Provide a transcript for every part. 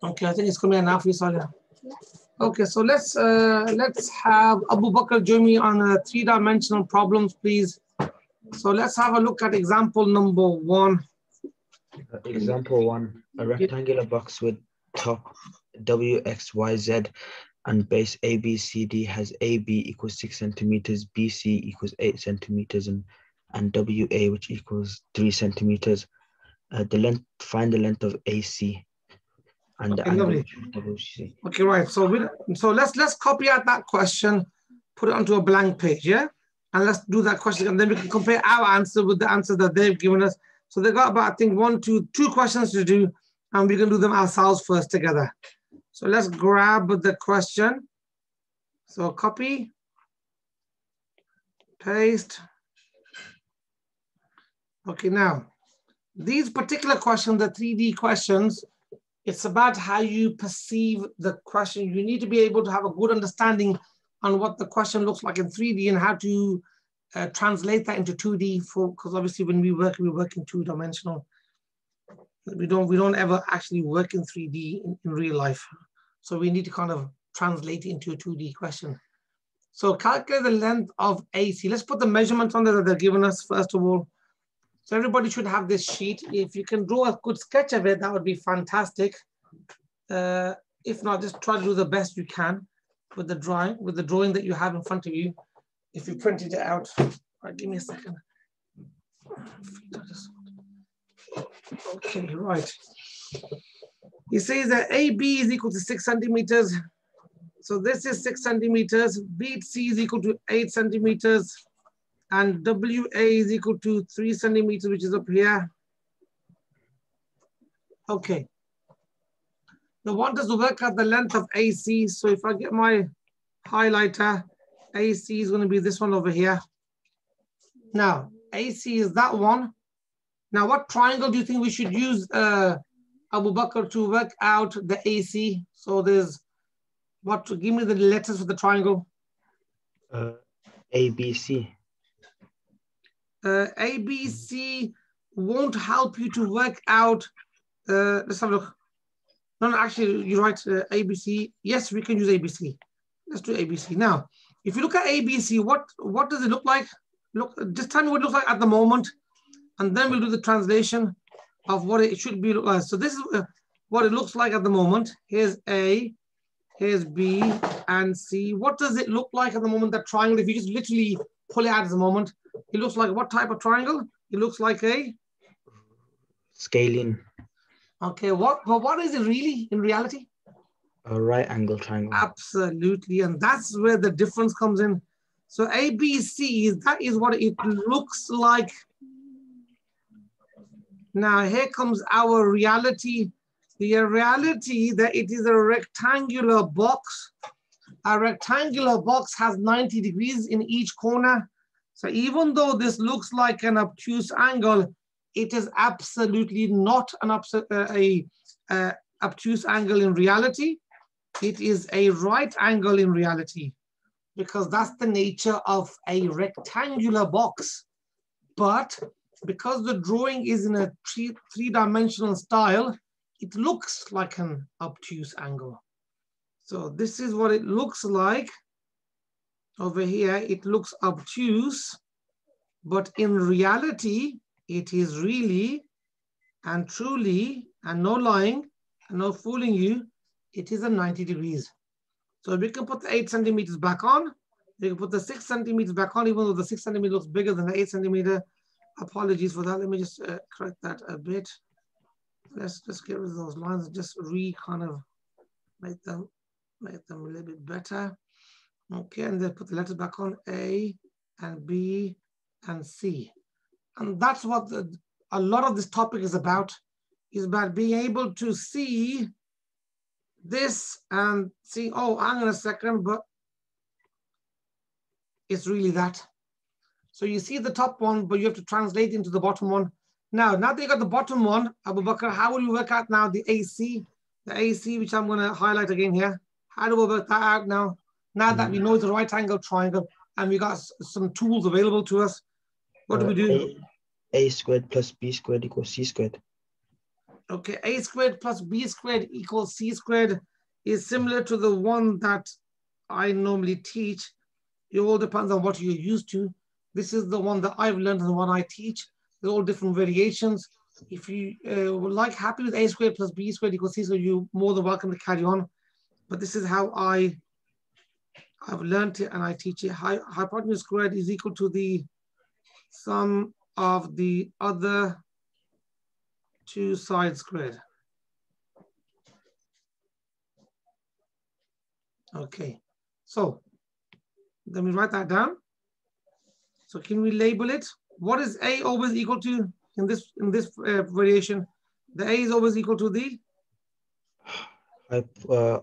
Okay, I think it's coming enough, Salia. Okay, so let's have Abu Bakr join me on three-dimensional problems, please. So let's have a look at example number 1. Example 1, a rectangular box with top WXYZ and base ABCD has AB equals 6 centimeters, BC equals 8 centimeters, and WA, which equals 3 centimeters. Find the length of AC and the angle WC. Okay, right. So let's copy out that question, put it onto a blank page, yeah? And let's do that question, and then we can compare our answer with the answer that they've given us. So they've got about, I think, two questions to do, and we can do them ourselves first together. So let's grab the question. So copy, paste. Okay, now, these particular questions, the 3D questions, it's about how you perceive the question. You need to be able to have a good understanding on what the question looks like in 3D and how to translate that into 2D, because obviously when we work in two-dimensional. We don't ever actually work in 3D in real life. So we need to kind of translate it into a 2D question. So calculate the length of AC. Let's put the measurements on there that they're giving us first of all. So everybody should have this sheet. If you can draw a good sketch of it, that would be fantastic. If not, just try to do the best you can with the drawing that you have in front of you. If you printed it out, right, give me a second. Okay, right. He says that AB is equal to 6 centimeters. So this is 6 centimeters. BC is equal to 8 centimeters. And WA is equal to 3 centimeters, which is up here. Okay. Now want us to work out the length of AC. So if I get my highlighter, AC is going to be this one over here. Now, AC is that one. Now, what triangle do you think we should use, Abu Bakr, to work out the AC? So there's what? Give me the letters for the triangle. ABC. ABC won't help you to work out. Let's have a look. No, actually, you're right. ABC. Yes, we can use ABC. Let's do ABC. Now, if you look at ABC, what does it look like? Look, just tell me what it looks like at the moment, and then we'll do the translation of what it should be like. So this is what it looks like at the moment. Here's A, here's B, and C. What does it look like at the moment, that triangle? If you just literally pull it out at the moment, it looks like what type of triangle? It looks like a Scalene. Okay, but what is it really in reality? A right angle triangle. Absolutely, and that's where the difference comes in. So ABC, that is what it looks like. Now here comes our reality. The reality that it is a rectangular box. A rectangular box has 90 degrees in each corner. So even though this looks like an obtuse angle, it is absolutely not an obtuse angle in reality. It is a right angle in reality, because that's the nature of a rectangular box. But because the drawing is in a three-dimensional style, it looks like an obtuse angle. So this is what it looks like. Over here, it looks obtuse, but in reality, it is really and truly, and no lying, and no fooling you, it is a 90 degrees. So we can put the 8 centimeters back on. We can put the 6 centimeters back on, even though the 6 centimeter looks bigger than the 8 centimeter. Apologies for that. Let me just correct that a bit. Let's just get rid of those lines and just kind of make them a little bit better. Okay, and then put the letters back on, A and B and C. And that's what a lot of this topic is about being able to see this and see, oh, hang on a second, but it's really that. So you see the top one, but you have to translate into the bottom one. Now that you got the bottom one, Abu Bakr, how will you work out now the AC? The AC, which I'm going to highlight again here. How do we work that out now? Now that we know it's a right angle triangle and we got some tools available to us, what do we do? A squared plus B squared equals C squared. Okay, a squared plus b squared equals c squared is similar to the one that I normally teach. It all depends on what you're used to. This is the one that I've learned and the one I teach. They're all different variations. If you were happy with a squared plus b squared equals c squared, you're more than welcome to carry on. But this is how I've learned it and I teach it. Hypotenuse squared is equal to the sum of the other two sides squared. Okay, so let me write that down. So can we label it? What is A always equal to in this variation? The A is always equal to the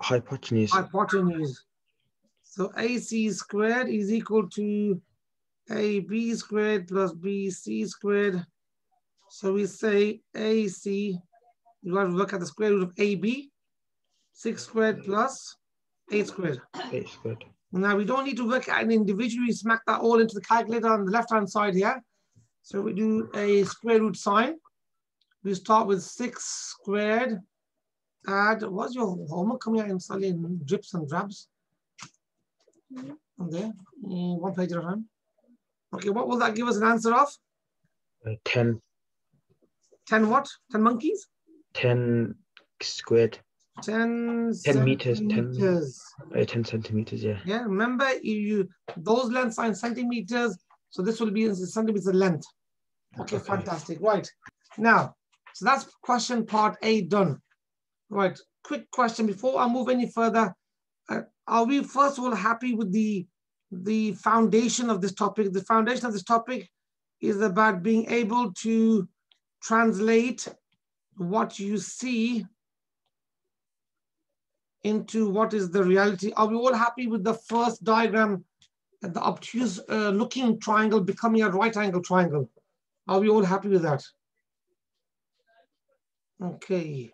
hypotenuse. Hypotenuse. So AC squared is equal to AB squared plus BC squared. So we say AC, you have to work at the square root of AB, 6 squared plus 8 squared. 8 squared. Now we don't need to work at an individual. We smack that all into the calculator on the left-hand side here. So we do a square root sign. We start with 6 squared. Add, what's your homework coming out in drips and drabs? There, one page at a time. Okay, what will that give us an answer of? 10. 10 what? 10 monkeys? 10 squared. 10 meters. 10 centimeters, yeah. Yeah, remember those lengths are in centimeters, so this will be in centimeters length. Okay, fantastic. Right. Now, so that's question part A done. Right, quick question before I move any further. Are we first of all happy with the foundation of this topic? The foundation of this topic is about being able to translate what you see into what is the reality. Are we all happy with the first diagram, the obtuse looking triangle becoming a right angle triangle? Are we all happy with that? Okay.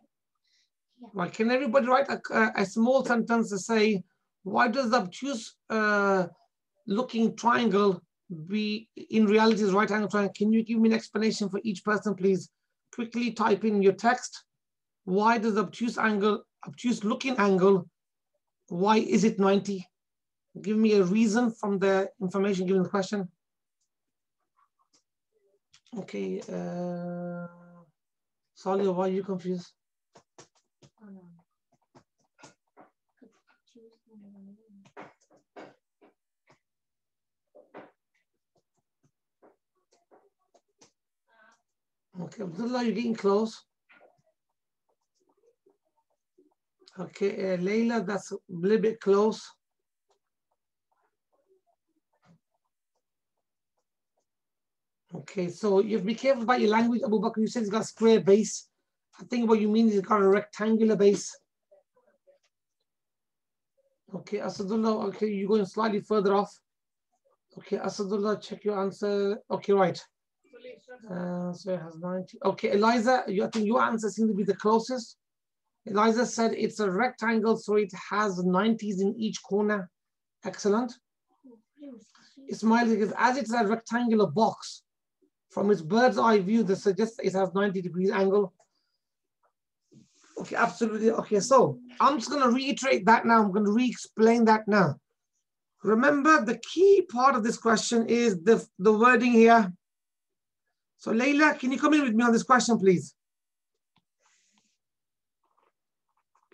Right, can everybody write a small sentence to say, why does the obtuse looking triangle be in reality is right angle triangle? Can you give me an explanation for each person, please? Quickly type in your text. Why does the obtuse looking angle, why is it 90? Give me a reason from the information given in the question. Okay, Salia, why are you confused? Okay, Abdullah, you're getting close. Okay, Layla, that's a little bit close. Okay, so you have to be careful about your language, Abu Bakr. You said it's got a square base. I think what you mean is it's got a rectangular base. Okay, Asadullah, okay, you're going slightly further off. Okay, Asadullah, check your answer. Okay, right. So it has 90. Okay, Eliza, I think your answer seems to be the closest. Eliza said it's a rectangle, so it has 90s in each corner. Excellent. Ismail, because as it's a rectangular box, from its bird's eye view, this suggests it has 90 degrees angle. Okay, absolutely. Okay, so I'm just going to reiterate that now. I'm going to re-explain that now. Remember, the key part of this question is the wording here. So Layla, can you come in with me on this question, please?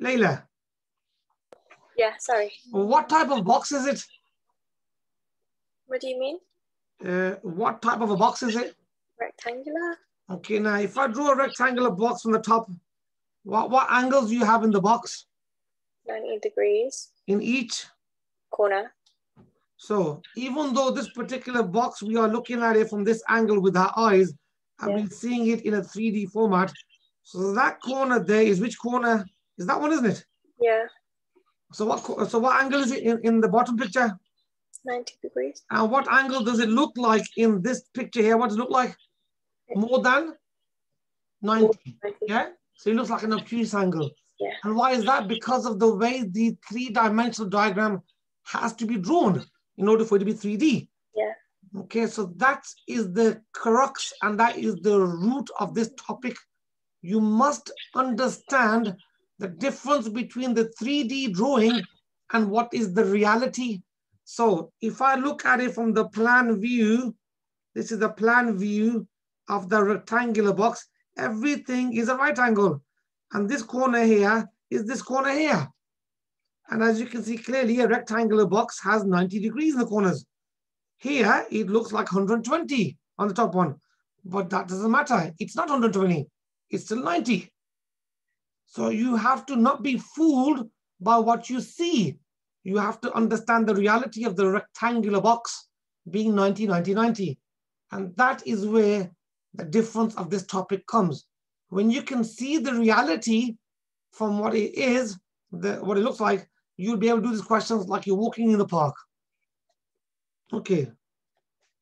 Layla. Yeah, sorry. What type of box is it? What do you mean? What type of a box is it? Rectangular. Okay, now if I draw a rectangular box from the top, what angles do you have in the box? 90 degrees. In each? Corner. So even though this particular box, we are looking at it from this angle with our eyes, and we're seeing it in a 3D format. So that corner there is which corner? Is that one, isn't it? Yeah. So what angle is it in the bottom picture? 90 degrees. And what angle does it look like in this picture here? What does it look like? More than 90. More than 90. Yeah? So it looks like an obtuse angle. Yeah. And why is that? Because of the way the three-dimensional diagram has to be drawn in order for it to be 3D. Yeah. Okay, so that is the crux and that is the root of this topic. you must understand the difference between the 3D drawing and what is the reality. So if I look at it from the plan view, this is the plan view of the rectangular box, everything is a right angle. And this corner here is this corner here. And as you can see clearly, a rectangular box has 90 degrees in the corners. Here, it looks like 120 on the top one, but that doesn't matter. It's not 120, it's still 90. So you have to not be fooled by what you see. You have to understand the reality of the rectangular box being 90, 90, 90. And that is where the difference of this topic comes. When you can see the reality from what it is, what it looks like, you'll be able to do these questions like you're walking in the park. Okay,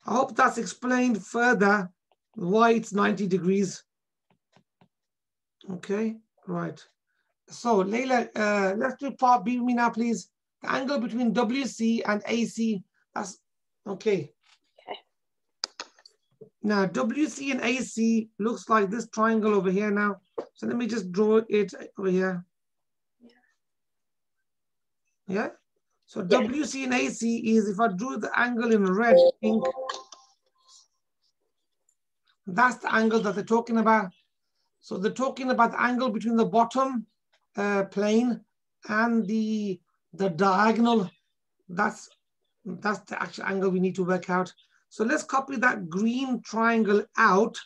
I hope that's explained further why it's 90 degrees. Okay, right. So Layla, let's do part B with me now, please. The angle between WC and AC, that's okay. Okay. Now WC and AC looks like this triangle over here now. So let me just draw it over here. Yeah? So WC and AC is, if I drew the angle in red, pink, that's the angle that they're talking about. So they're talking about the angle between the bottom plane and the diagonal. That's the actual angle we need to work out. So let's copy that green triangle out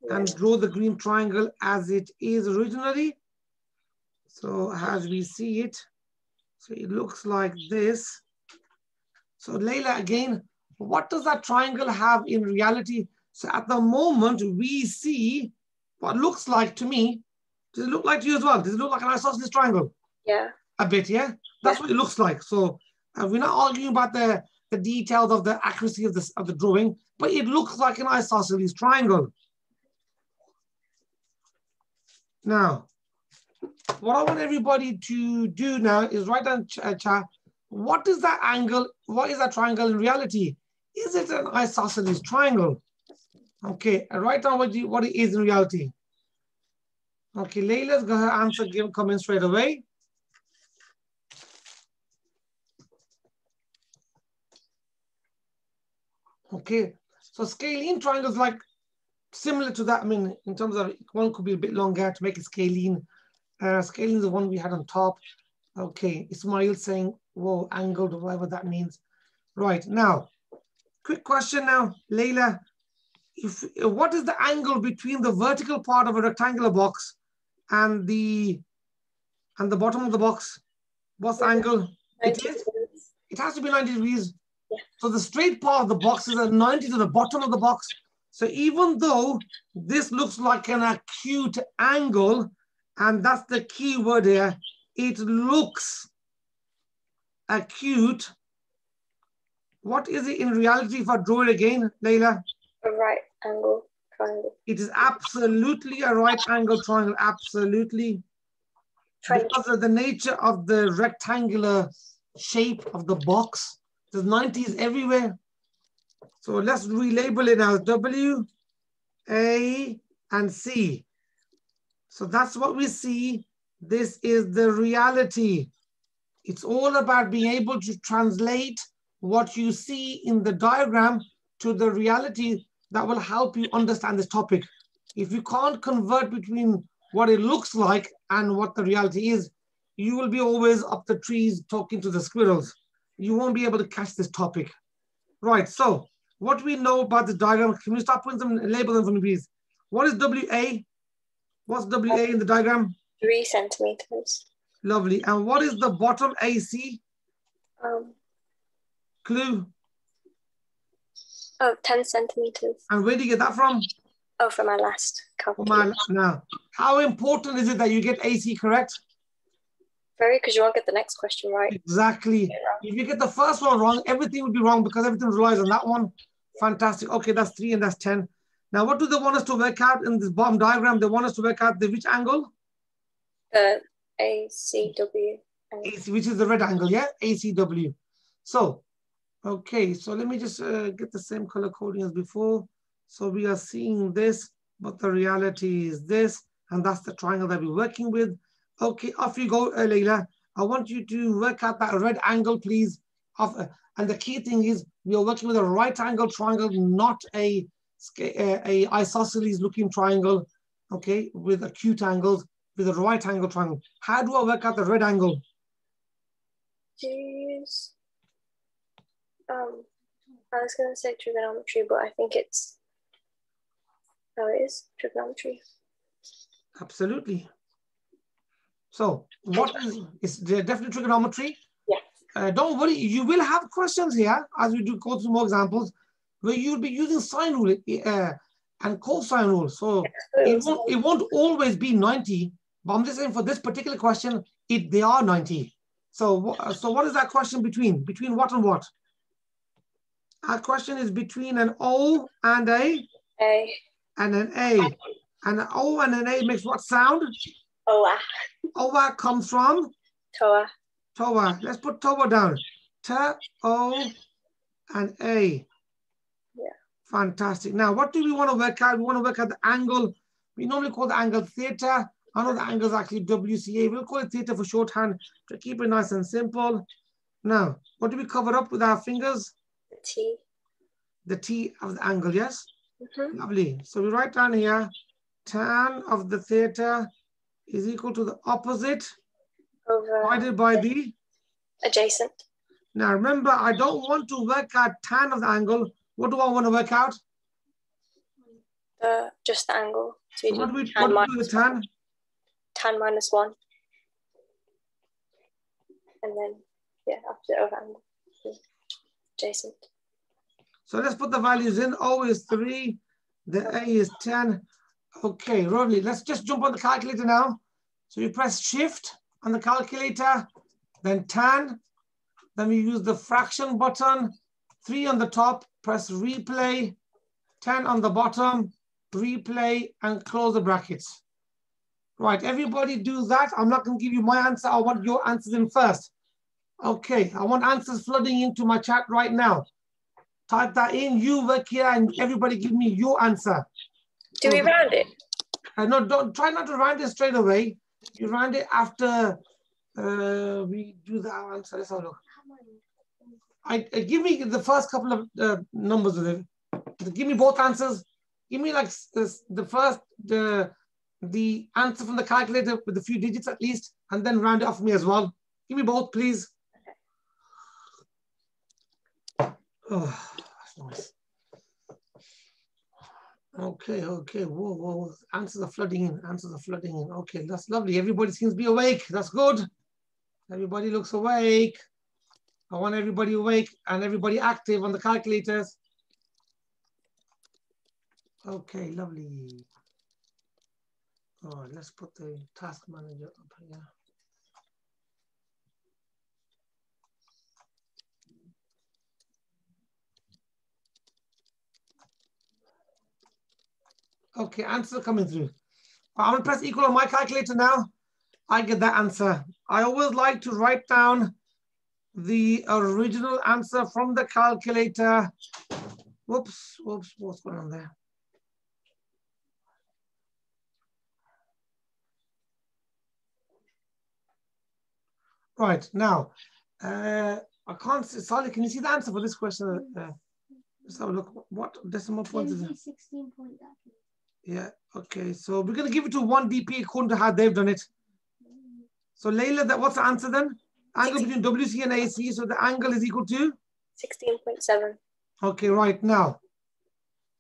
and draw the green triangle as it is originally. So as we see it, so it looks like this. So Layla, again, what does that triangle have in reality? So at the moment, we see what looks like to me. Does it look like to you as well? Does it look like an isosceles triangle? Yeah. A bit, yeah? That's what it looks like. So we're not arguing about the details of the accuracy of the drawing, but it looks like an isosceles triangle. Now, what I want everybody to do now is write down chat. What is that angle? What is that triangle in reality? Is it an isosceles triangle? Okay, and write down what it is in reality. Okay, Layla's got her answer coming straight away. Okay, so scalene triangles like similar to that. I mean, in terms of one could be a bit longer to make it scalene. Scalene is the one we had on top. Okay, Ismail saying, whoa, angled, whatever that means. Right, now, quick question now, Layla. What is the angle between the vertical part of a rectangular box and the bottom of the box? What's the angle? It has to be 90 degrees. Yeah. So the straight part of the box is at 90 to the bottom of the box. So even though this looks like an acute angle, and that's the key word here, it looks acute. What is it in reality if I draw it again, Layla? A right angle triangle. It is absolutely a right angle triangle, absolutely. Because of the nature of the rectangular shape of the box, there's 90s everywhere. So let's relabel it now, W, A, and C. So that's what we see. This is the reality. It's all about being able to translate what you see in the diagram to the reality that will help you understand this topic. If you can't convert between what it looks like and what the reality is, you will be always up the trees talking to the squirrels. You won't be able to catch this topic. Right, so what do we know about the diagram? Can we start putting some labels in for me, please? What is WA? What's WA in the diagram? 3 centimeters. Lovely. And what is the bottom AC? Clue? 10 centimeters. And where do you get that from? Oh, from my last calculation. Now, how important is it that you get AC correct? Very, because you won't get the next question right. Exactly. If you get the first one wrong, everything will be wrong because everything relies on that one. Fantastic. Okay, that's 3 and that's 10. Now, what do they want us to work out in this bottom diagram? They want us to work out the which angle? The ACW. AC, which is the red angle, yeah? ACW. So, okay, so let me just get the same color coding as before. So we are seeing this, but the reality is this. and that's the triangle that we're working with. Okay, off you go, Layla. I want you to work out that red angle, please. And the key thing is we are working with a right angle triangle, not a isosceles looking triangle, okay, with acute angles, with a right angle triangle. How do I work out the red angle? Use, I was going to say trigonometry, but I think it's, no, it is trigonometry. Absolutely. So what is definitely trigonometry? Yeah. Don't worry, you will have questions here as we do go through more examples where you'll be using sine rule and cosine rule. So it won't always be 90, but I'm just saying for this particular question, they are 90. So what is that question between? Between what and what? Our question is between an O and a and an A. And an O and an A makes what sound? Oa. Oa comes from? Toa. Toa. Let's put Toa down. T, O, and A. Yeah. Fantastic. Now, what do we want to work out? We want to work out the angle. We normally call the angle theta. I know the angle is actually WCA. We'll call it theta for shorthand to keep it nice and simple. Now, what do we cover up with our fingers? The T. The T of the angle, yes? Mm-hmm. Lovely. So we write down here, tan of the theta is equal to the opposite divided by the adjacent. Now remember, I don't want to work out tan of the angle. What do I want to work out? Just the angle. So what do we do with tan? Tan minus 1. And then, yeah, opposite over angle. Adjacent. So let's put the values in. O is 3. The A is 10. Okay, lovely. Let's just jump on the calculator now. So you press shift on the calculator, then tan. Then we use the fraction button, 3 on the top, press replay, 10 on the bottom, replay, and close the brackets. Right, everybody do that. I'm not going to give you my answer. I want your answers in first. Okay, I want answers flooding into my chat right now. Type that in, you work here, and everybody give me your answer. Do we round it? No, try not to round it straight away. You round it after we do the answer. Let's have a look. Give me the first couple of numbers of it. Give me both answers. Give me like the first, the answer from the calculator with a few digits at least, and then round it off for me as well. Give me both, please. Oh, that's nice. Okay. Whoa. Answers are flooding in. Okay, that's lovely. Everybody seems to be awake. That's good. Everybody looks awake. I want everybody awake and everybody active on the calculators. Okay, lovely. All right, let's put the task manager up here. Okay, answer coming through. I'm gonna press equal on my calculator now. I get that answer. I always like to write down the original answer from the calculator. Whoops, what's going on there? Right, now, I can't see, Sally, can you see the answer for this question? Let's have a look, what decimal point is it? 16 point. Yeah, okay, so we're gonna give it to 1 dp according to how they've done it. So Layla, what's the answer then? Angle between WC and AC, so the angle is equal to? 16.7. Okay, right now.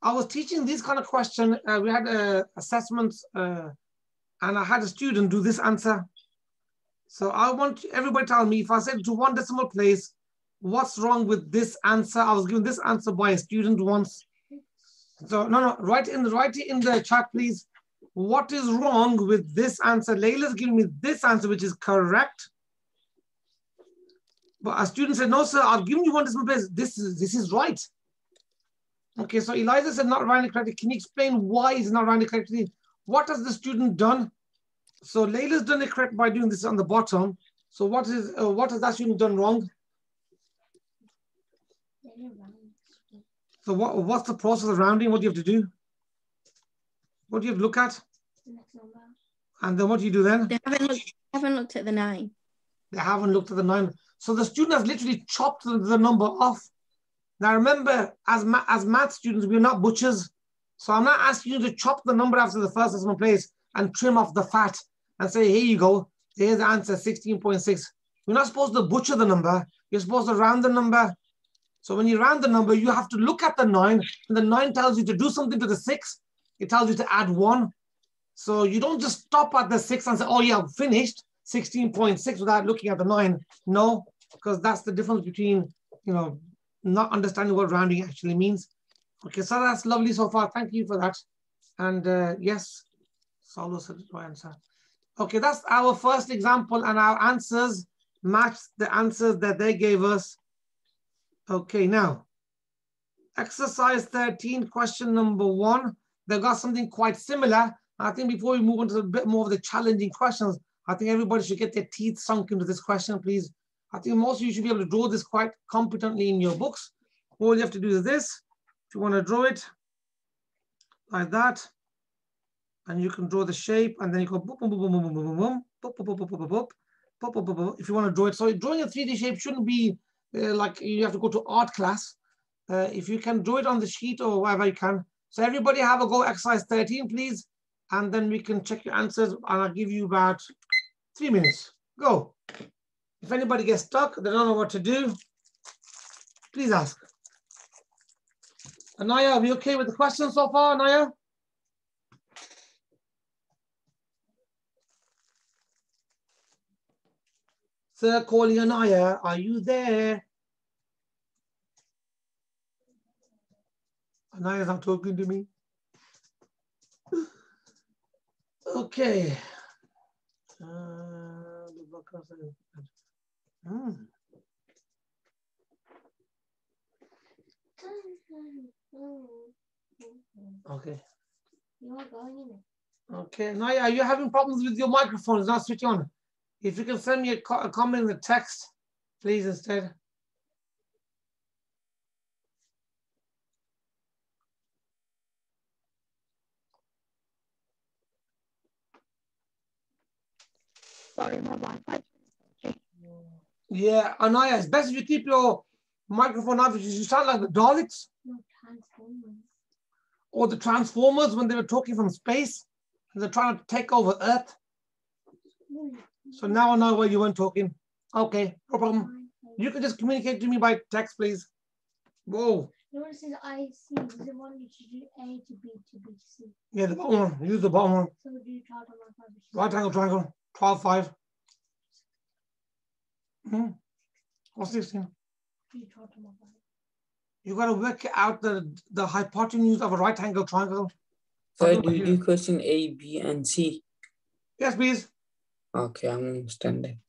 I was teaching this kind of question. We had assessments and I had a student do this answer. So I want everybody to tell me, if I said to 1 decimal place, what's wrong with this answer? I was given this answer by a student once. So no, write it in the chat, please. What is wrong with this answer? Layla's giving me this answer, which is correct. But a student said, no, sir, I've given you 1 decimal place. This is right. Okay, so Eliza said not rounded correctly. Can you explain why it's not rounded correctly? What has the student done? So Layla's done it correct by doing this on the bottom. So what has that student done wrong? So what's the process of rounding? What do you have to do? What do you have to look at? The next number. And then what do you do then? They haven't looked at the 9. They haven't looked at the 9. So the student has literally chopped the number off. Now remember, as math students, we're not butchers. So I'm not asking you to chop the number after the first decimal place and trim off the fat and say, here you go, here's the answer, 16.6. You're not supposed to butcher the number. You're supposed to round the number. So when you round the number, you have to look at the 9. And the 9 tells you to do something to the 6. It tells you to add 1. So you don't just stop at the 6 and say, oh yeah, finished 16.6 without looking at the 9. No, because that's the difference between, you know, not understanding what rounding actually means. Okay, so that's lovely so far. Thank you for that. And yes, Saulo said the right answer. Okay, that's our first example, and our answers match the answers that they gave us. Okay, now, exercise 13, question number 1. They've got something quite similar. I think before we move on to a bit more of the challenging questions, I think everybody should get their teeth sunk into this question, please. I think most of you should be able to draw this quite competently in your books. All you have to do is this. If you want to draw it like that, and you can draw the shape, and then you go boop, boom, boom, boom, boom, boom, boom, boom, boop, boop, boop, boop, boop, boop, boop, boop, boop, boop. If you want to draw it, so drawing a 3D shape shouldn't be like you have to go to art class. If you can draw it on the sheet or whatever you can. So everybody have a go, exercise 13, please, and then we can check your answers, and I'll give you about 3 minutes. Go. If anybody gets stuck, they don't know what to do, please ask. Anaya, are we okay with the questions so far, Anaya? Sir, calling Anaya, are you there? Anaya's not talking to me. Okay. Okay. You are going in it. Okay, Naya, are you having problems with your microphone? It's not switching on. If you can send me a comment in the text, please, instead. Sorry, my Wi-Fi. Yeah, Anaya, it's best if you keep your microphone off. You sound like the Daleks. No, Transformers. Or the Transformers when they were talking from space. And they're trying to take over Earth. So now I know where you weren't talking. Okay, no problem. You can just communicate to me by text, please. Whoa. You want to say the IC? Does it want you to do A to B to B to C? Yeah, the bottom one. Use the bottom one. So do you chart on my five? Right angle triangle. 12, 5. Or 16. You chart on my five. You got to work out the hypotenuse of a right angle triangle. So do you do question A, B, and C? Yes, please. Okay, I'm understanding.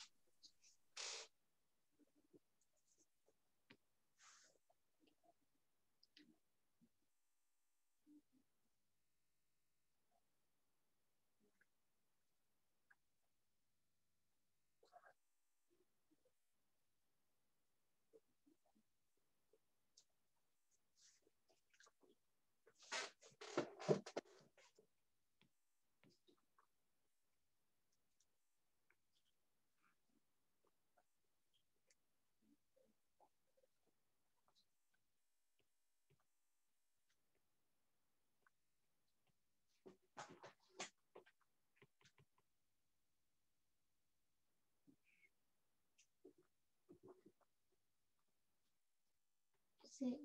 Say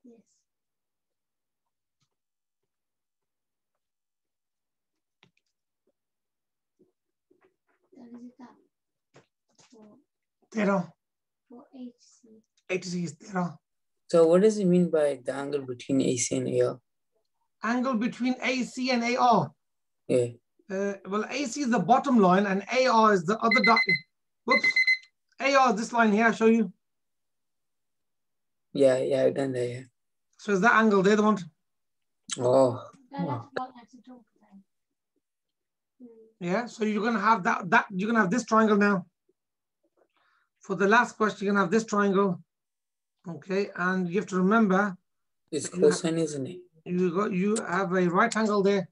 this. That is that. For HC. HC is 13. So what does it mean by the angle between AC and AR? Angle between AC and AR. Yeah. Well, AC is the bottom line and AR is the other dot. Whoops. AR is this line here, I'll show you. Yeah, I've done that, yeah. So is that angle there the one? Oh. Yeah, so you're gonna have that you're gonna have this triangle now. For the last question, you're gonna have this triangle. Okay, and you have to remember it's cosine, isn't it? You have a right angle there.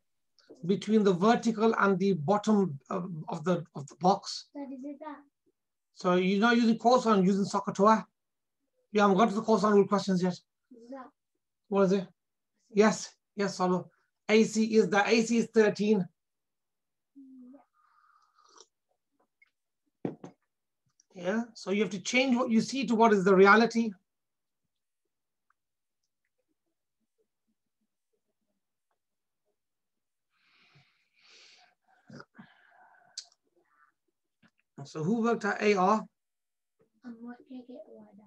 between the vertical and the bottom of the box. That is it that. So you're not using cosine, using SOHCAHTOA. You haven't got to the cosine rule questions yet. Is that? What is it? Yes, yes, Solo. AC is 13. Yeah, so you have to change what you see to what is the reality. So who worked at AR? I'm not going to get a word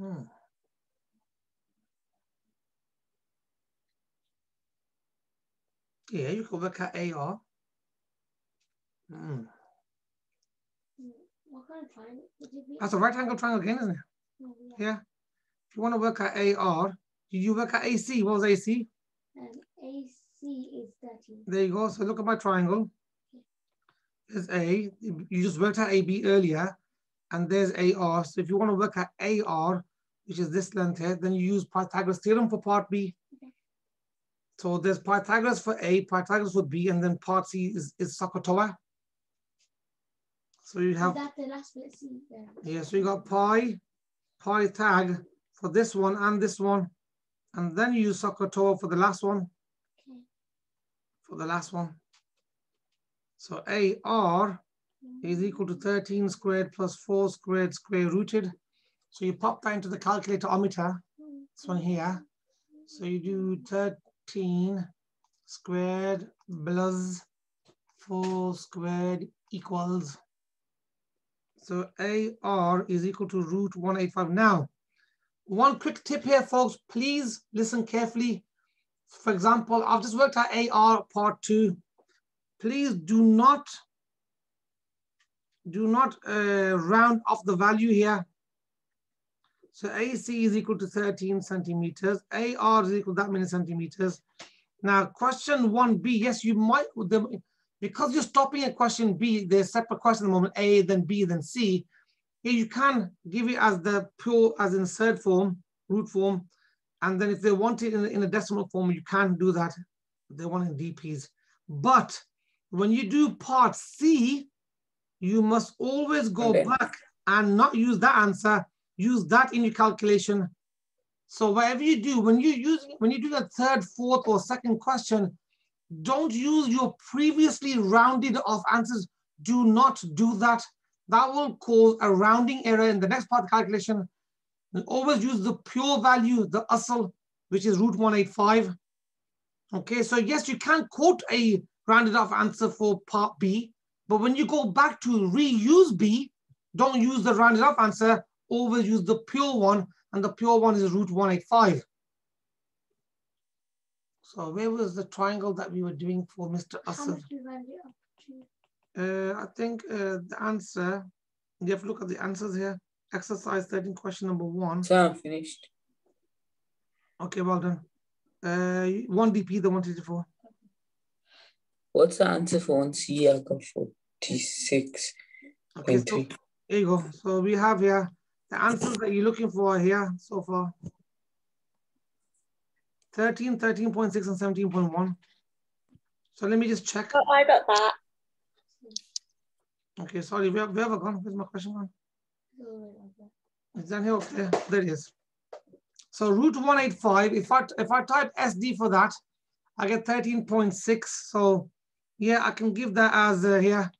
out. Yeah, you can work at AR. What kind of triangle would it be? That's a right angle triangle again, isn't it? Oh, Yeah. If you want to work at AR, did you work at AC? What was AC? AC is 13. There you go. So look at my triangle. There's A. You just worked at AB earlier. And there's AR. So if you want to work at AR, which is this length here, then you use Pythagoras Theorem for part B. Okay. So there's Pythagoras for A, Pythagoras for B, and then part C is SOHCAHTOA. So you have... Is that the last bit C there? Yeah, so you got Pythag for this one and this one. And then you use SOHCAHTOA for the last one. Okay. For the last one. So AR is equal to 13 squared plus 4 squared square rooted. So you pop that into the calculator-ometer, this one here. So you do 13 squared plus 4 squared equals. So AR is equal to root 185. Now, one quick tip here, folks, please listen carefully. For example, I've just worked out AR part 2. Please do not round off the value here. So AC is equal to 13 centimeters. AR is equal to that many centimeters. Now, question 1B, yes, you might, because you're stopping at question B, there's separate question at the moment, A, then B, then C. Here you can give it as the pure, as in third form, root form. And then if they want it in a decimal form, you can do that. They want it in DPs. But when you do part C, you must always go back and not use that answer, use that in your calculation. So whatever you do, when you do the third, fourth, or second question, don't use your previously rounded off answers. Do not do that. That will cause a rounding error in the next part of the calculation. And always use the pure value, the asl, which is root 185. Okay, so yes, you can quote a rounded off answer for part B, but when you go back to reuse B, don't use the rounded off answer, always use the pure one, and the pure one is root 185. So where was the triangle that we were doing for Mr. Asad? How much do you round it up to? I think the answer, you have to look at the answers here. Exercise 13, question number 1. So I'm finished. Okay, well done. 1 DP, the 134. What's the answer for 1C? I got 46. Okay, so here you go. So we have here the answers that you're looking for here so far. 13, 13.6, and 17.1. So let me just check. Oh, I got that. Okay, sorry, where have I gone? Where's my question gone? It's down here. Okay, there it is. So root 185, if I type SD for that, I get 13.6. So yeah, I can give that as here.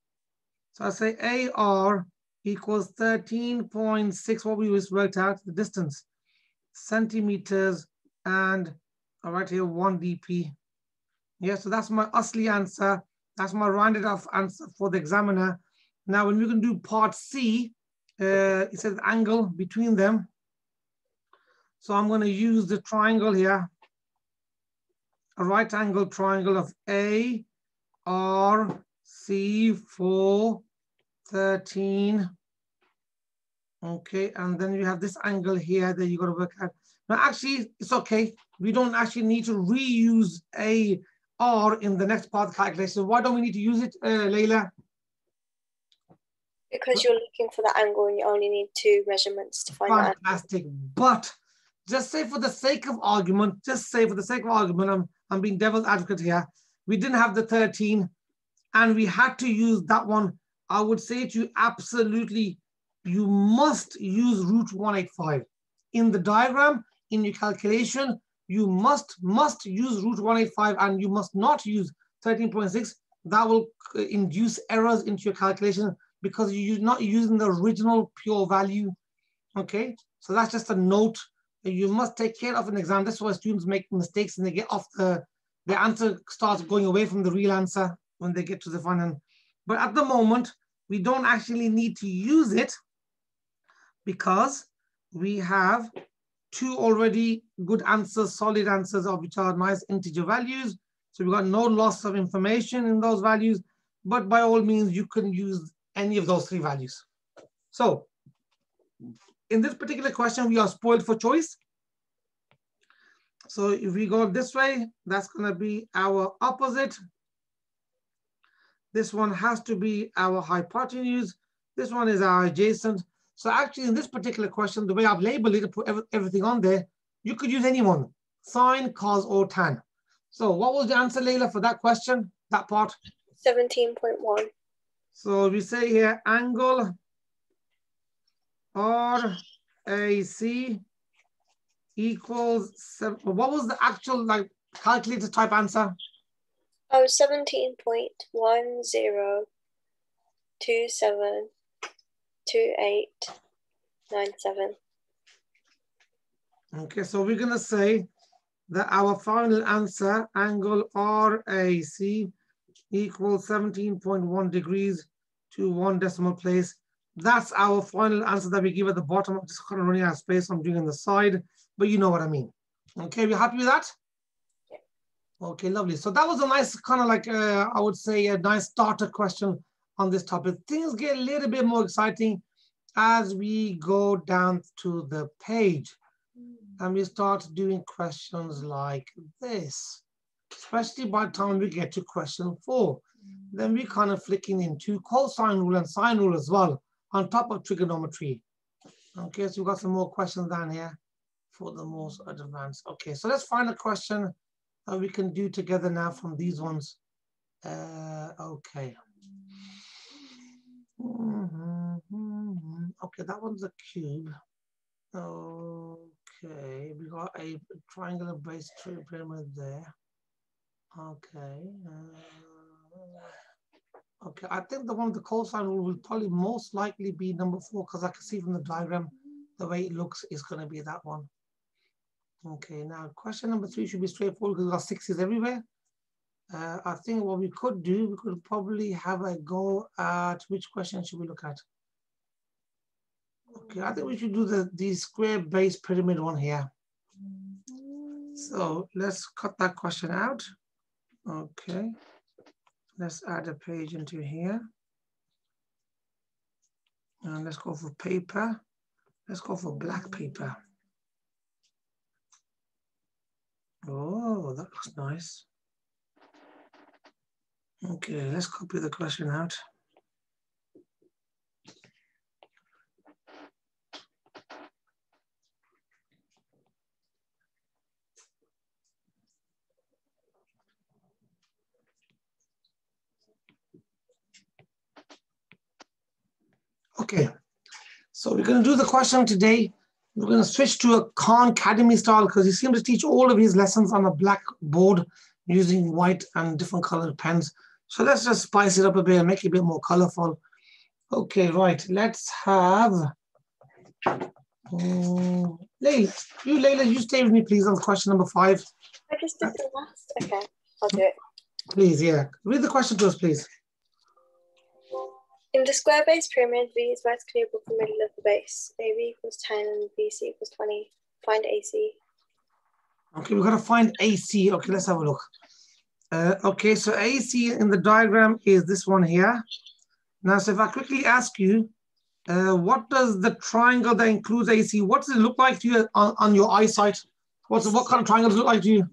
So I say AR equals 13.6, what we just worked out, the distance, centimeters, and I write here 1 DP. Yeah, so that's my asli answer. That's my rounded off answer for the examiner. Now, when we can do part C, it says angle between them. So I'm going to use the triangle here, a right angle triangle of ARC 4, 13. Okay, and then you have this angle here that you got to work out. Now, actually, it's okay. We don't actually need to reuse AR in the next part of the calculation. Why don't we need to use it, Layla? Because you're looking for the angle and you only need 2 measurements to find that. Fantastic. But just say for the sake of argument, I'm being devil's advocate here. we didn't have the 13, and we had to use that one, I would say to you, absolutely, you must use root 185. In the diagram, in your calculation, you must use root 185, and you must not use 13.6. That will induce errors into your calculation because you're not using the original pure value. Okay, so that's just a note that you must take care of an exam. That's why students make mistakes and they get off the answer starts going away from the real answer when they get to the final. But at the moment, we don't actually need to use it because we have two already good answers, solid answers of which are nice integer values. So we've got no loss of information in those values, but by all means, you can use any of those three values. So in this particular question, we are spoiled for choice. So if we go this way, that's going to be our opposite. This one has to be our hypotenuse. This one is our adjacent. So actually in this particular question, the way I've labeled it to put everything on there, you could use anyone, sine, cos, or tan. So what was the answer, Layla, for that question, that part? 17.1. So we say here angle RAC equals 7. What was the actual like calculated type answer? Oh, 17.10272897. Okay, so we're gonna say that our final answer, angle RAC equals 17.1 degrees to 1 decimal place. That's our final answer that we give at the bottom. I'm just kind of running out of space. I'm doing on the side, but you know what I mean. Okay, we happy with that? Yeah. Okay, lovely. So that was a nice kind of like, I would say a nice starter question on this topic. Things get a little bit more exciting as we go down to the page and we start doing questions like this, especially by the time we get to question 4. Then we kind of flicking into cosine rule and sine rule as well on top of trigonometry. Okay, so we've got some more questions down here for the most advanced. Okay, so let's find a question that we can do together now from these ones. Okay. Okay, that one's a cube. Okay, we got a triangular base pyramid there. Okay. Okay, I think the one with the cosine rule will probably most likely be number 4 because I can see from the diagram the way it looks is going to be that one. Okay, now question number 3 should be straightforward because we've got 6's everywhere. I think what we could do, we could probably have a go at which question should we look at? Okay, I think we should do the square base pyramid one here. So let's cut that question out. Okay. Let's add a page into here. And let's go for paper. Let's go for black paper. Oh, that looks nice. Okay, let's copy the question out. Okay, so we're going to do the question today. We're going to switch to a Khan Academy style because he seems to teach all of his lessons on a black board using white and different colored pens. So let's just spice it up a bit and make it a bit more colorful. Okay, right. Let's have Layla, you stay with me, please, on question number 5. I just did the last. Okay, I'll do it. Please, yeah. Read the question to us, please. In the square base pyramid, V is vertically above the middle of the base. AB equals 10 and BC equals 20. Find AC. Okay, we've got to find AC. Okay, let's have a look. Okay, so AC in the diagram is this one here. Now, so if I quickly ask you, what does the triangle that includes AC, what does it look like to you on your eyesight? What kind of triangle does it look like to you?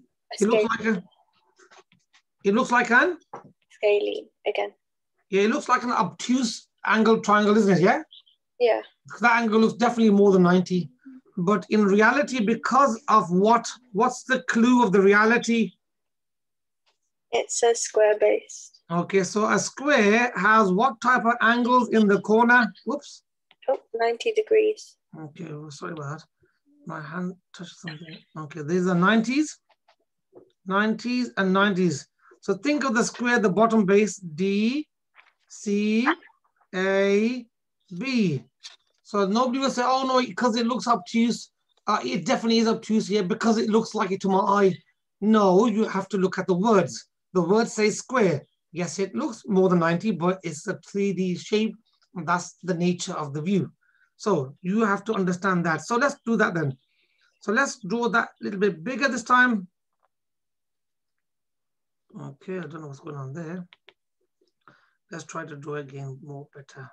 It looks like an? Scalene, again. Yeah, it looks like an obtuse angled triangle, isn't it? Yeah? Yeah. That angle looks definitely more than 90. But in reality, because of what's the clue of the reality? It's a square based. Okay, so a square has what type of angles in the corner? Whoops. Oh, 90 degrees. Okay, well, sorry about that. My hand touched something. Okay, these are 90s, 90s, and 90s. So think of the square, the bottom base, D, C, A, B. So nobody will say, oh no, because it looks obtuse. It definitely is obtuse here because it looks like it to my eye. No, you have to look at the words. The word says square. Yes, it looks more than 90, but it's a 3D shape. And that's the nature of the view. So you have to understand that. So let's do that then. So let's draw that a little bit bigger this time. Okay, I don't know what's going on there. Let's try to draw again more better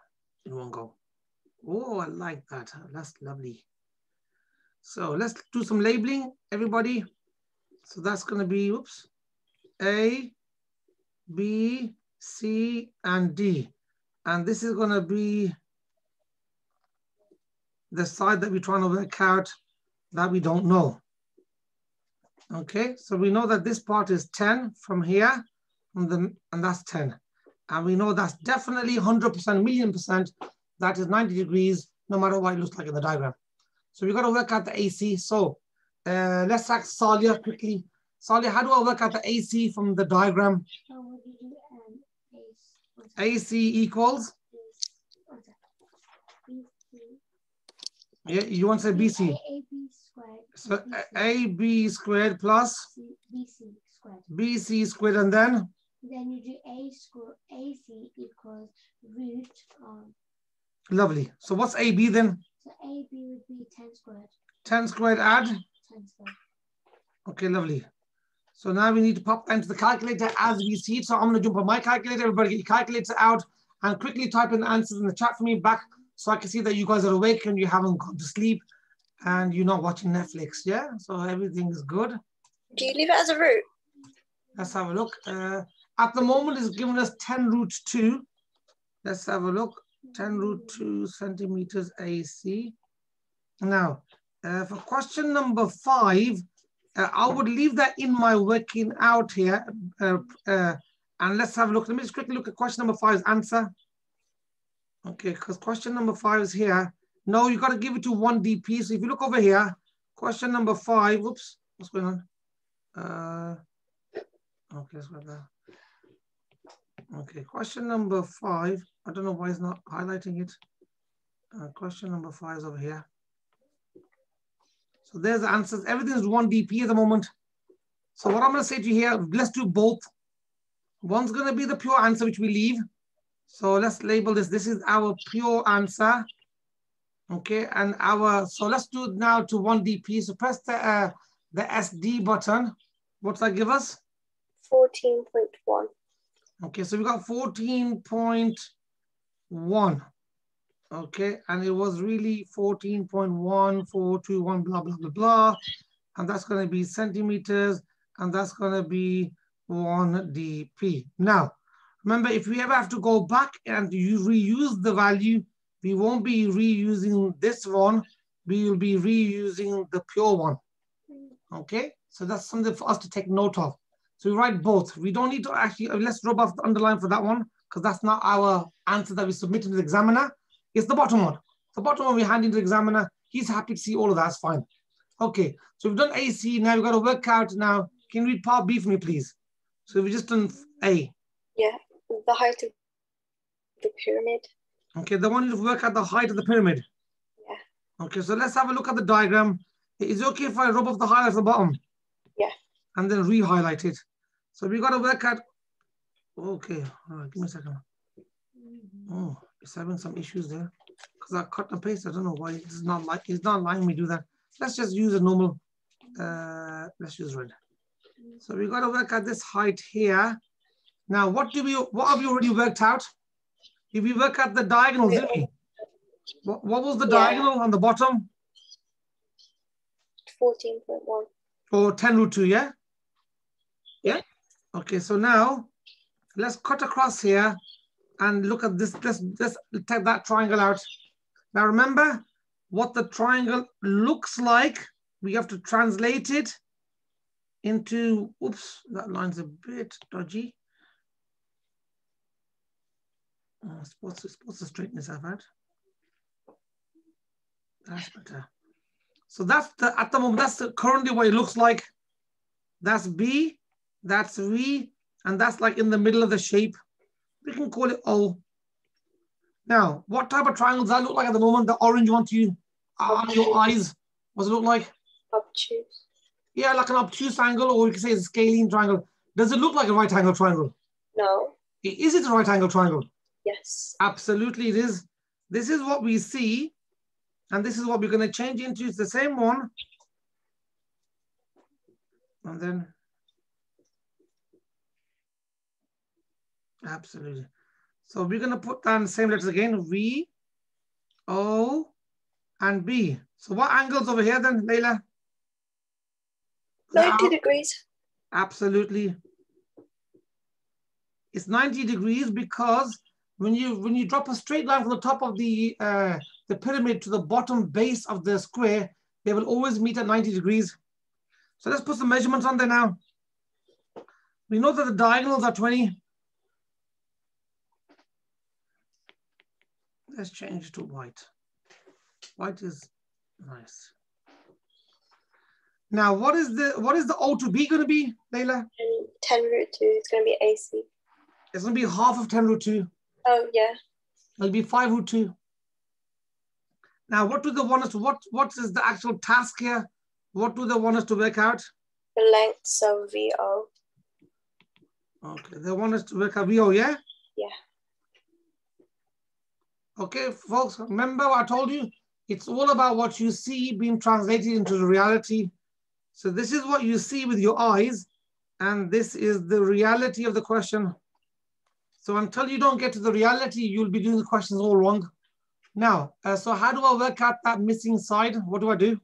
in one go. Oh, I like that. That's lovely. So let's do some labeling, everybody. So that's going to be, oops, A, B, C, and D. And this is going to be the side that we're trying to work out that we don't know. Okay, so we know that this part is 10 from here, and that's 10. And we know that's definitely 100%, million percent, that is 90 degrees, no matter what it looks like in the diagram. So we've got to work out the AC. So let's ask Salia quickly. Salia, how do I work out the AC from the diagram? So what do you do? AC equals? Yeah, you want to say BC? AB squared. So AB squared plus BC squared. BC squared, and then? Then you do AC equals root of. Lovely. So what's AB then? So AB would be 10 squared. 10 squared add? 10 squared. Okay, lovely. So now we need to pop that into the calculator as we see it. So I'm going to jump on my calculator. Everybody get your calculator out and quickly type in the answers in the chat for me back so I can see that you guys are awake and you haven't gone to sleep and you're not watching Netflix. Yeah, so everything is good. Do you leave it as a root? Let's have a look. At the moment, it's given us 10 root 2. Let's have a look. 10 root 2 centimeters AC. Now, for question number 5, I would leave that in my working out here. And let's have a look. Let me just quickly look at question number 5's answer. Okay, because question number 5 is here. No, you got to give it to 1 dp. So if you look over here, question number 5, whoops, what's going on? Okay, let's go there. Okay, question number 5. I don't know why it's not highlighting it. Question number 5 is over here. So there's the answers. Everything is 1 dp at the moment. So what I'm going to say to you here, let's do both. One's going to be the pure answer, which we leave. So let's label this. This is our pure answer. Okay, and so let's do it now to 1 dp. So press the SD button. What's that give us? 14.1. Okay, so we got 14.1. Okay, and it was really 14.1421, blah, blah, blah, blah. And that's going to be centimeters, and that's going to be 1 dp. Now, remember, if we ever have to go back and you reuse the value, we won't be reusing this one. We will be reusing the pure one. Okay, so that's something for us to take note of. So we write both. We don't need to actually, let's rub off the underline for that one, because that's not our answer that we submitted to the examiner. It's the bottom one. The bottom one we hand into the examiner. He's happy to see all of that. It's fine. Okay, so we've done AC. Now we've got to work out now. Can you read part B for me, please? So we've just done A. Yeah, the height of the pyramid. Okay, the one you work out the height of the pyramid. Yeah. Okay, so let's have a look at the diagram. Is it okay if I rub off the highlight at the bottom? Yeah. And then re-highlight it. So we got to work out. Okay, all right, give me a second. Oh, it's having some issues there because I cut and paste. I don't know why it's not letting me do that. Let's just use a normal. Let's use red. So we got to work out this height here. Now, what have we already worked out? If we work out the diagonals, didn't we? What was the diagonal on the bottom? 14.1. Or 10 root 2, yeah? Yeah. Okay, so now let's cut across here and look at this. Let's take that triangle out. Now remember what the triangle looks like. We have to translate it into, oops, that line's a bit dodgy. It's supposed to straighten this out. That's better. So that's the, at the moment, that's currently what it looks like. That's B, that's V, and that's like in the middle of the shape. We can call it O. Now, what type of triangle does that look like at the moment? The orange one to you, on your eyes. What does it look like? Obtuse. Yeah, like an obtuse angle, or you can say it's a scalene triangle. Does it look like a right angle triangle? No. Is it a right angle triangle? Yes. Absolutely it is. This is what we see, and this is what we're going to change into. It's the same one. And then, absolutely. So we're going to put down the same letters again, V, O, and B. So what angles over here then, Layla? 90 degrees. Absolutely. It's 90 degrees because when you drop a straight line from the top of the pyramid to the bottom base of the square, they will always meet at 90 degrees. So let's put some measurements on there now. We know that the diagonals are 20. Let's change to white. White is nice. Now, what is the O to B going to be, Layla? 10 root 2 is going to be AC. It's going to be half of 10 root 2. Oh, yeah. It'll be 5 root 2. Now, what do they want us to, what is the actual task here? What do they want us to work out? The lengths of VO. Okay, they want us to work out VO, yeah? Yeah. Okay, folks, remember what I told you? It's all about what you see being translated into the reality. So this is what you see with your eyes, and this is the reality of the question. So until you don't get to the reality, you'll be doing the questions all wrong. Now, so how do I work out that missing side? What do I do?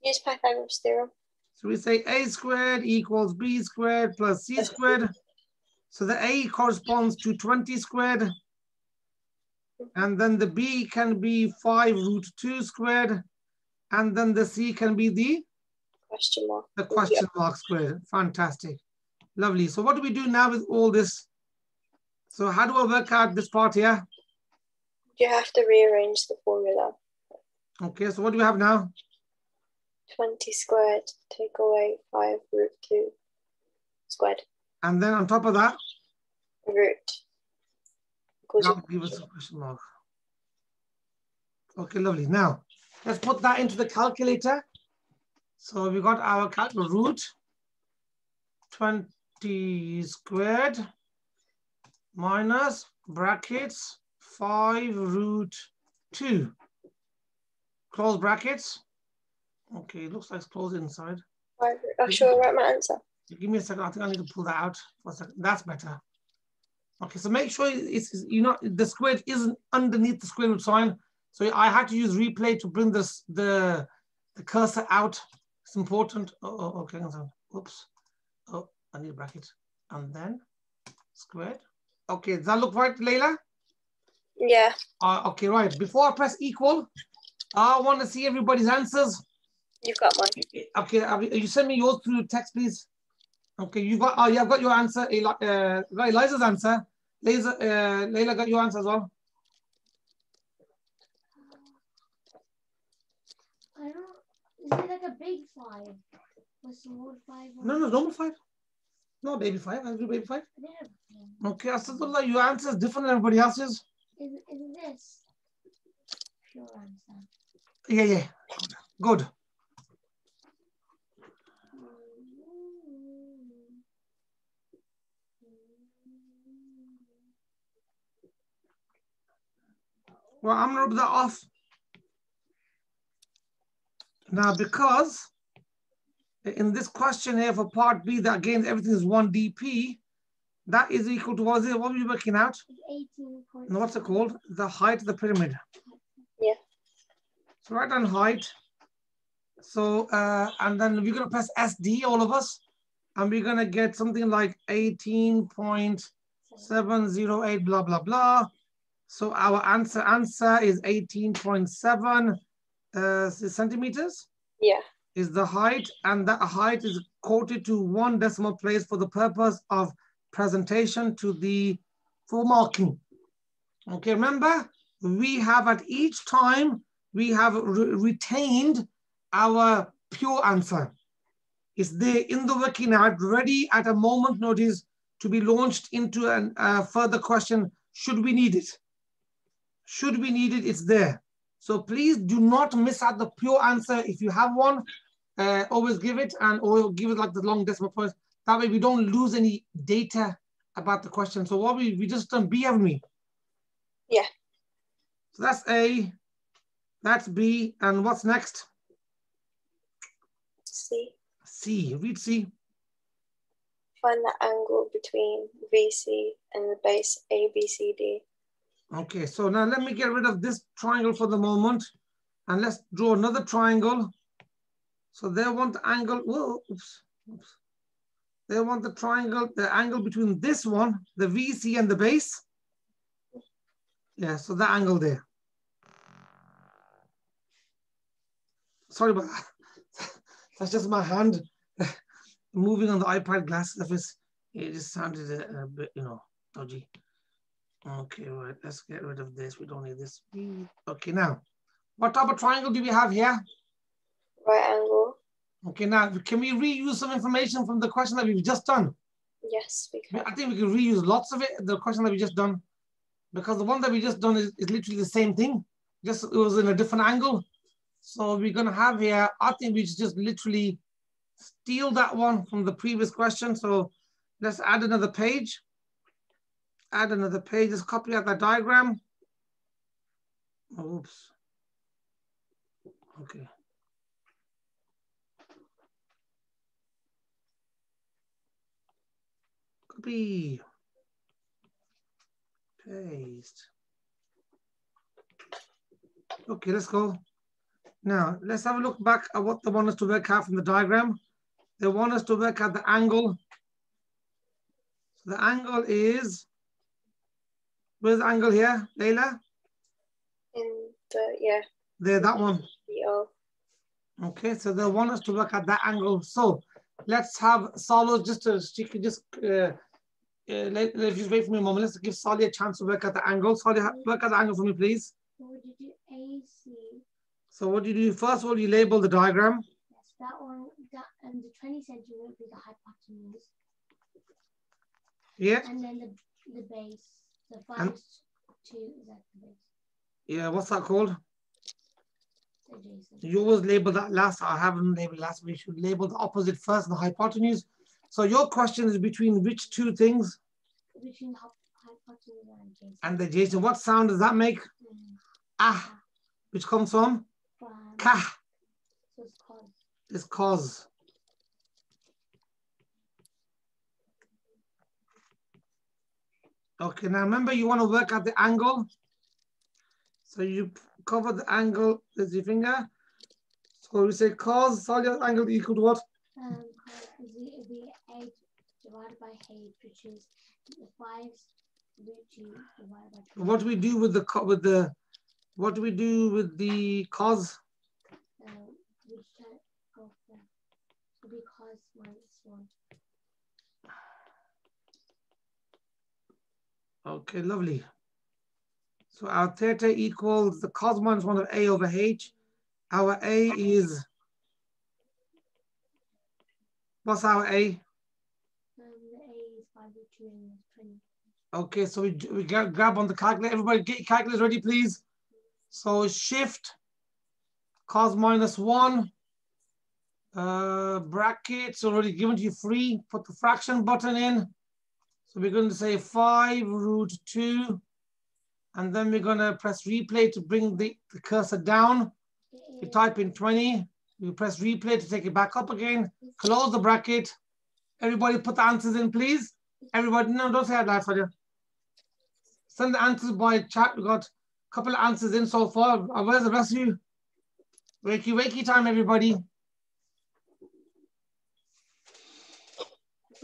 Use Pythagoras Theorem. So we say a squared equals b squared plus c squared. So the a corresponds to 20 squared. And then the b can be 5 root 2 squared. And then the c can be the Question mark. the question mark squared. Fantastic. Lovely. So what do we do now with all this? So how do I work out this part here? You have to rearrange the formula. Okay, so what do we have now? 20 squared, take away 5 root 2 squared. And then on top of that, Root. that will give us a question mark. Okay, lovely. Now, let's put that into the calculator. So we got our root 20 squared minus brackets 5 root 2. Close brackets. Okay, looks like it's closed inside. Oh, sure, write my answer. Give me a second. I think I need to pull that out for a second. That's better. Okay, so make sure it's you know the squared isn't underneath the square root sign. So I had to use replay to bring this the cursor out. It's important. Okay. Oops. Oh, I need a bracket. And then squared. Okay, does that look right, Layla? Yeah. Okay, right. Before I press equal, I want to see everybody's answers. You've got mine. Okay, you send me yours through text, please. Okay, you got. Oh, yeah, I've got your answer. Got Eliza's answer. Layla got your answer as well. I don't. Is it like a big 5? Or small 5? No, normal 5. No, baby 5. I'll do baby 5. Okay, Asadullah, your answer is different than everybody else's. Is this your answer? Yeah. Good. Well, I'm going to rub that off. Now, because in this question here for part B, that again, everything is 1 dp, that is equal to, what is it? What are we working out? 18. No, what's it called? The height of the pyramid. Yeah. So write down height. So, and then we're going to press SD, all of us, and we're going to get something like 18.708, blah, blah, blah. So our answer is 18.7 centimeters. Yeah. is the height, and that height is quoted to 1 decimal place for the purpose of presentation to the for marking. Okay, remember, we have at each time, we have retained our pure answer. It's there in the working out, ready at a moment notice to be launched into a further question, should we need it. Should we need it, it's there. So please do not miss out the pure answer. If you have one, always give it, and or give it like the long decimal points. That way we don't lose any data about the question. So what we just done B, haven't we? Yeah. So that's A, that's B, and what's next? C. C, read C. Find the angle between VC and the base ABCD. Okay, so now let me get rid of this triangle for the moment, and let's draw another triangle. So they want the angle, whoa, oops. They want the triangle, the angle between this one, the VC and the base. Yeah, so the angle there. Sorry about that. That's just my hand moving on the iPad glass surface. It just sounded a bit, dodgy. Okay, right, let's get rid of this. We don't need this. Okay, now, what type of triangle do we have here? Right angle. Okay, now, can we reuse some information from the question that we've just done? Yes, we can. I think we can reuse lots of it, the question that we just done, because the one that we just done is literally the same thing, just it was in a different angle. So we're gonna have here, I think we should just literally steal that one from the previous question. So let's add another page. Add another page, just copy out that diagram. Oops. Okay. Copy. Paste. Okay, let's go. Now, let's have a look back at what they want us to work out from the diagram. They want us to work out the angle. So the angle is, where's the angle here, Layla? In the, yeah. There, that one. Yeah. Okay, so they want us to work at that angle. So let's have Salo she can just, let's just wait for me a moment. Let's give Sally a chance to work at the angle. Sally, work at the angle for me, please. So would you do AC? So what do you do? First of all, you label the diagram. Yes, that one, the 20 centimeter will be the hypotenuse. Yeah. And then the base, the 5 to is that the base? Yeah, what's that called? Adjacent. You always label that last. I haven't labeled last. We should label the opposite first, the hypotenuse. So your question is between which two things? Between the hypotenuse and adjacent. And the adjacent. What sound does that make? Ah, which comes from? Ka. So it's cos. It's cos. Okay, now remember you want to work out the angle. So you cover the angle with your finger. So we say cos solid angle equal to what? Cos is the 8 divided by h, which is the 5's root 2 divided by 2. What do we do with the what do we do with the cos? Which go for so be cos minus 1. Okay, lovely. So our theta equals the cos minus 1 of a over h. Our a is, what's our a? The a is 5 root 2 and 20. Okay, so we grab on the calculator. Everybody get your calculators ready, please. So shift cos minus 1 brackets already given to you free. Put the fraction button in. So we're going to say 5 root 2. And then we're going to press replay to bring the cursor down. You type in 20. You press replay to take it back up again. Close the bracket. Everybody put the answers in, please. Everybody, no, don't say it loud for you. Send the answers by chat. We got a couple of answers in so far. Where's the rest of you? Wakey, wakey time, everybody.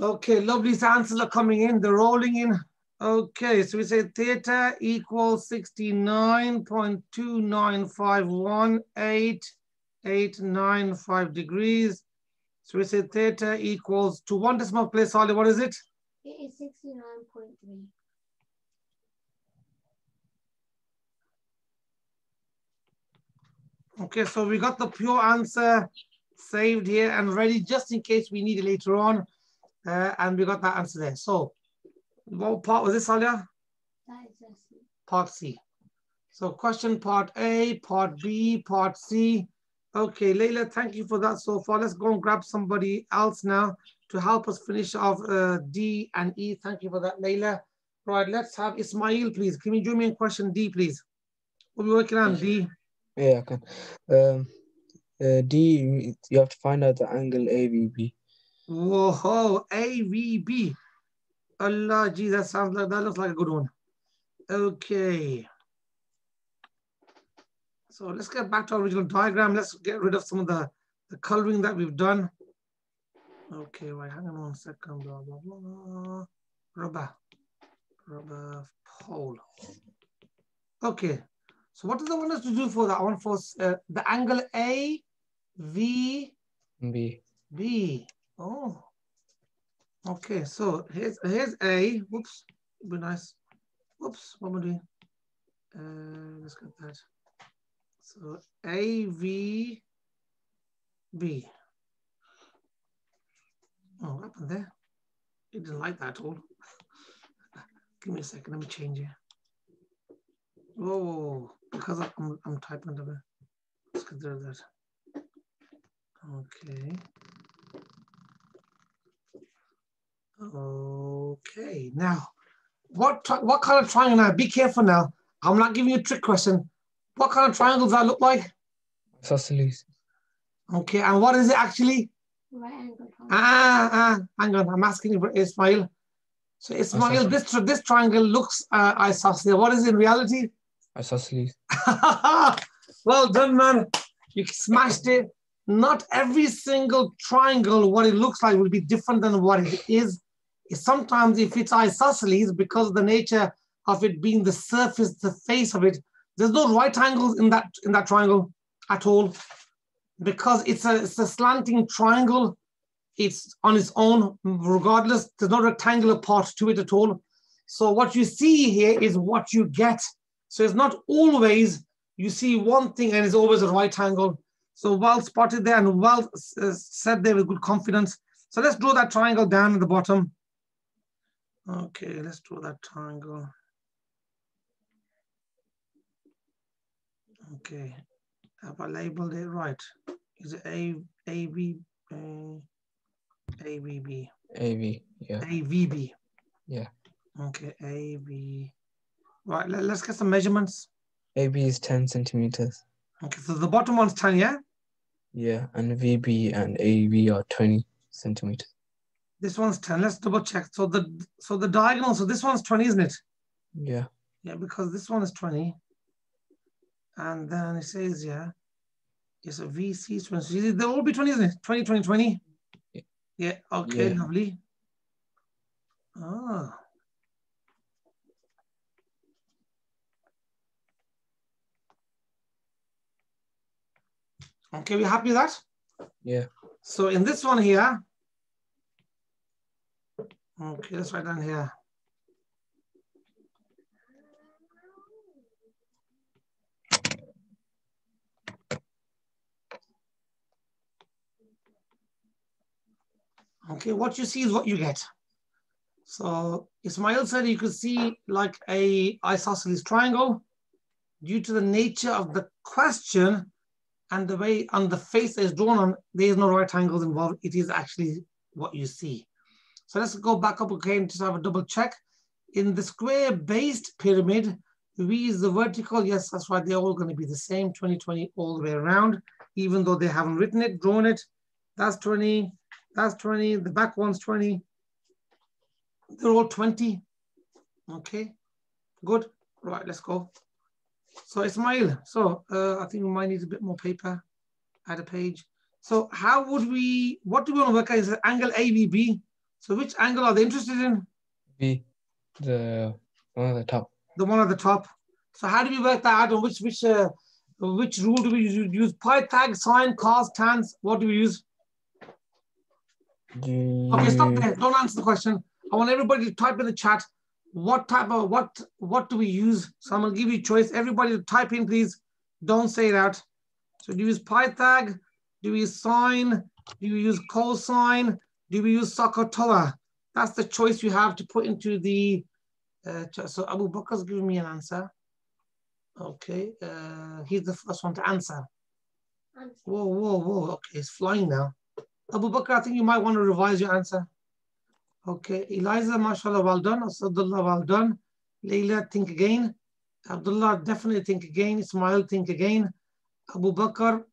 Okay, lovely answers are coming in. They're rolling in. Okay, so we say theta equals 69.29518 895 degrees. So we say theta equals to 1 decimal place, Solly, what is it? It is 69.3. Okay, so we got the pure answer saved here and ready just in case we need it later on. And we got that answer there. So what part was this, Alia? That is just Part C. So question part A, part B, part C. Okay, Layla, thank you for that so far. Let's go and grab somebody else now to help us finish off D and E. Thank you for that, Layla. Right, let's have Ismail, please. Can you join me in question D, please? What are we working on, D? Yeah, I can. D, you have to find out the angle AVB. Whoa, AVB. Allah, gee, that looks like a good one. Okay. So let's get back to our original diagram. Let's get rid of some of the coloring that we've done. Okay, wait, hang on 1 second. Blah, blah, blah. Rubber pole. Okay, so what does I want us to do for that one? For the angle AVB. B. Oh, okay, so here's A. Whoops, it'd be nice. Whoops, what am I doing? Let's get that. So AVB. Oh, what happened there? It didn't like that at all. Give me a second, let me change it. Whoa, because I'm typing the. Let's get rid of that. Okay. Okay, now, what kind of triangle now? Be careful now. I'm not giving you a trick question. What kind of triangles that look like? Isosceles. Okay, and what is it actually? right angle triangle. Hang on, I'm asking you for Ismail. So Ismail, Isosceles. this triangle looks isosceles. What is it in reality? Isosceles. Well done, man. You smashed it. Not every single triangle, what it looks like will be different than what it is. Sometimes if it's isosceles, because of the nature of it being the surface, the face of it, there's no right angles in that triangle at all. Because it's a slanting triangle. It's on its own, regardless. There's no rectangular part to it at all. So what you see here is what you get. So it's not always you see one thing and it's always a right angle. So well spotted there and well said there with good confidence. So let's draw that triangle down at the bottom. Okay, let's draw that triangle. Okay, have I labeled it right? Is it AVB? AV, yeah. AVB. Yeah. Okay, AV. Right, let's get some measurements. AB is 10 centimeters. Okay, so the bottom one's 10, yeah? Yeah, and VB and AV are 20 centimeters. This one's 10. Let's double check. So the diagonal, so this one's 20, isn't it? Yeah. Yeah, because this one is 20. And then it says, yeah, it's a VC 20. So they'll all be 20, isn't it? 20, 20, 20. Yeah. Yeah, okay, Yeah. lovely. Ah. Okay, we happy with that? Yeah. So in this one here, okay, let's write down here. Okay, what you see is what you get. So Ismail said you could see like a isosceles triangle. Due to the nature of the question and the way on the face is drawn on, there is no right angles involved. It is actually what you see. So let's go back up again to have a double check. In the square-based pyramid, V is the vertical. Yes, that's right. They're all going to be the same, 20, 20 all the way around, even though they haven't written it, drawn it. That's 20. That's 20. The back one's 20. They're all 20. Okay, good. Right, let's go. So Ismail, so I think we might need a bit more paper, add a page. So how would we, what do we want to work out is angle AVB. So which angle are they interested in? B, the one at the top. The one at the top. So how do we work that out? On which which rule do we use? Use Pythagoras, sine, cos, tan. What do we use? Okay, stop there. Don't answer the question. I want everybody to type in the chat. What type of, what do we use? So I'm gonna give you a choice. Everybody to type in, please. Don't say it out. So do you use Pythag? Do we use sine? Do you use cosine? Do we use SOHCAHTOA? That's the choice you have to put into the, so Abu Bakr's giving me an answer. Okay, he's the first one to answer. Whoa, whoa, whoa, okay, it's flying now. Abu Bakr, I think you might want to revise your answer. Okay, Eliza, mashallah, well done. Asadullah, well done. Leila, think again. Abdullah, definitely think again. Ismail, think again. Abu Bakr,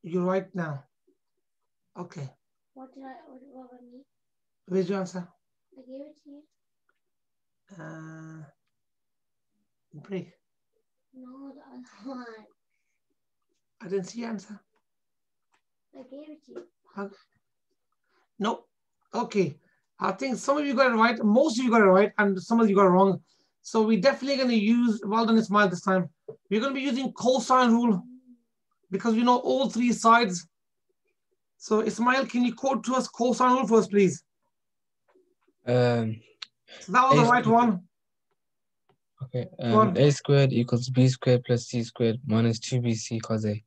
you're right now. Okay. What about me? Where's your answer? I gave it to you. Break. No, the other one. I didn't see your answer. I gave it to you. Nope. Okay. I think some of you got it right. Most of you got it right, and some of you got it wrong. So we're definitely going to use, well done, Ismail, this time. We're going to be using cosine rule because we know all three sides. So Ismail, can you quote to us cosine rule first, please? So that was the right one. Okay. A squared equals b squared plus c squared minus 2bc cos a.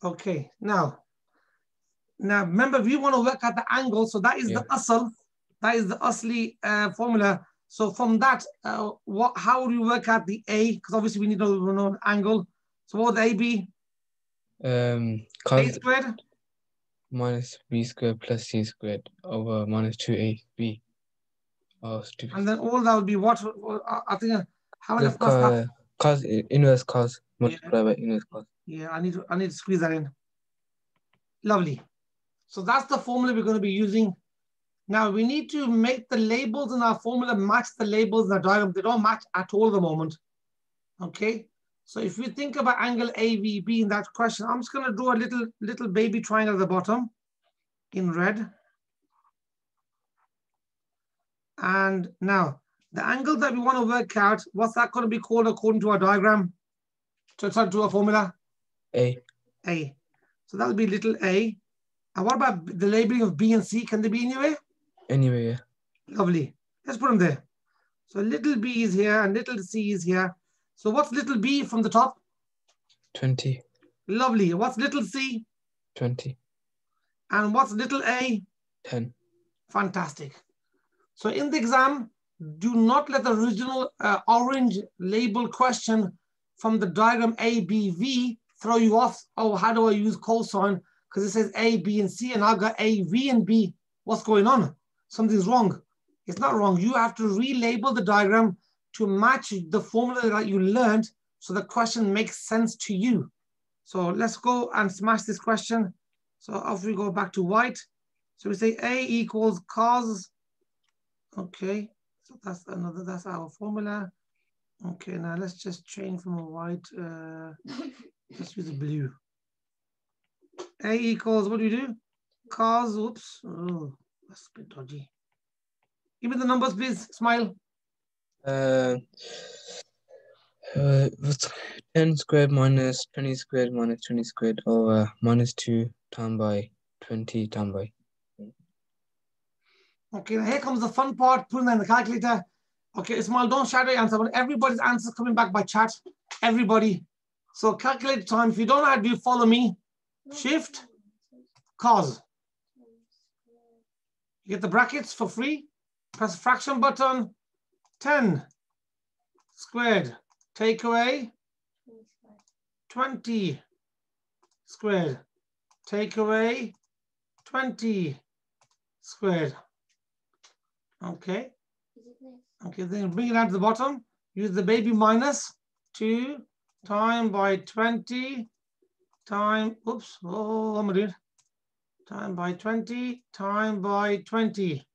Okay. Now remember, we want to work out the angle. So that is the asl. That is the asli formula. So from that, how do you work out the a? Because obviously we need to know an angle. So what would a be? Cos a squared minus b squared plus c squared over minus 2ab. Oh, stupid. And then all that would be what? I think how will I plus that? Cos inverse cos multiplied by inverse cos. Yeah, I need to squeeze that in. Lovely. So that's the formula we're going to be using. Now we need to make the labels in our formula match the labels in our diagram. They don't match at all at the moment. Okay. So if we think about angle AVB in that question, I'm just going to draw a little baby triangle at the bottom in red. And now the angle that we want to work out, what's that going to be called according to our diagram? To our formula? A. So that'll be little a. And what about the labeling of B and C? Can they be anywhere? Anywhere, yeah. Lovely. Let's put them there. So little b is here and little c is here. So what's little b from the top? 20. Lovely. What's little c? 20. And what's little a? 10. Fantastic. So in the exam, do not let the original orange label question from the diagram ABV throw you off. Oh, how do I use cosine? Because it says A, B, and C, and I've got A, V, and B. What's going on? Something's wrong. It's not wrong. You have to relabel the diagram to match the formula that you learned so the question makes sense to you. So let's go and smash this question. So if we go back to white, so we say A equals cos. Okay, so that's our formula. Okay, now let's just change from a white, let's use a blue. A equals, what do we do? Cos, oops, oh, that's a bit dodgy. Give me the numbers, please, Smile. What's 10 squared minus 20 squared minus 20 squared over minus 2 times by 20 times by. Okay, now here comes the fun part, putting that in the calculator. Okay, Ismail, don't shadow your answer, but everybody's answer is coming back by chat. Everybody. So calculate time. If you don't know how to do, follow me. Shift, cos. You get the brackets for free. Press the fraction button. 10 squared. Take away 20 squared. Take away 20 squared. Okay. Okay, then bring it down to the bottom. Use the baby minus 2 times by 20 times, oops, oh, what am I doing? Time by 20, time by 20.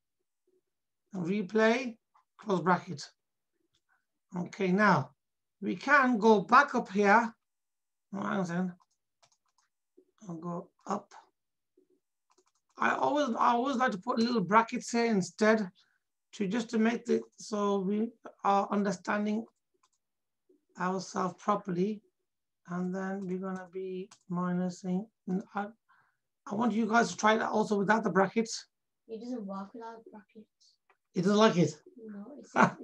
And replay, close bracket. Okay, now we can go back up here. Oh, hang on a second. I'll go up. I always like to put little brackets here instead to make the, so we are understanding ourselves properly. And then we're going to be minusing. I want you guys to try that also without the brackets. It doesn't work without brackets. It doesn't like it? No, it's over.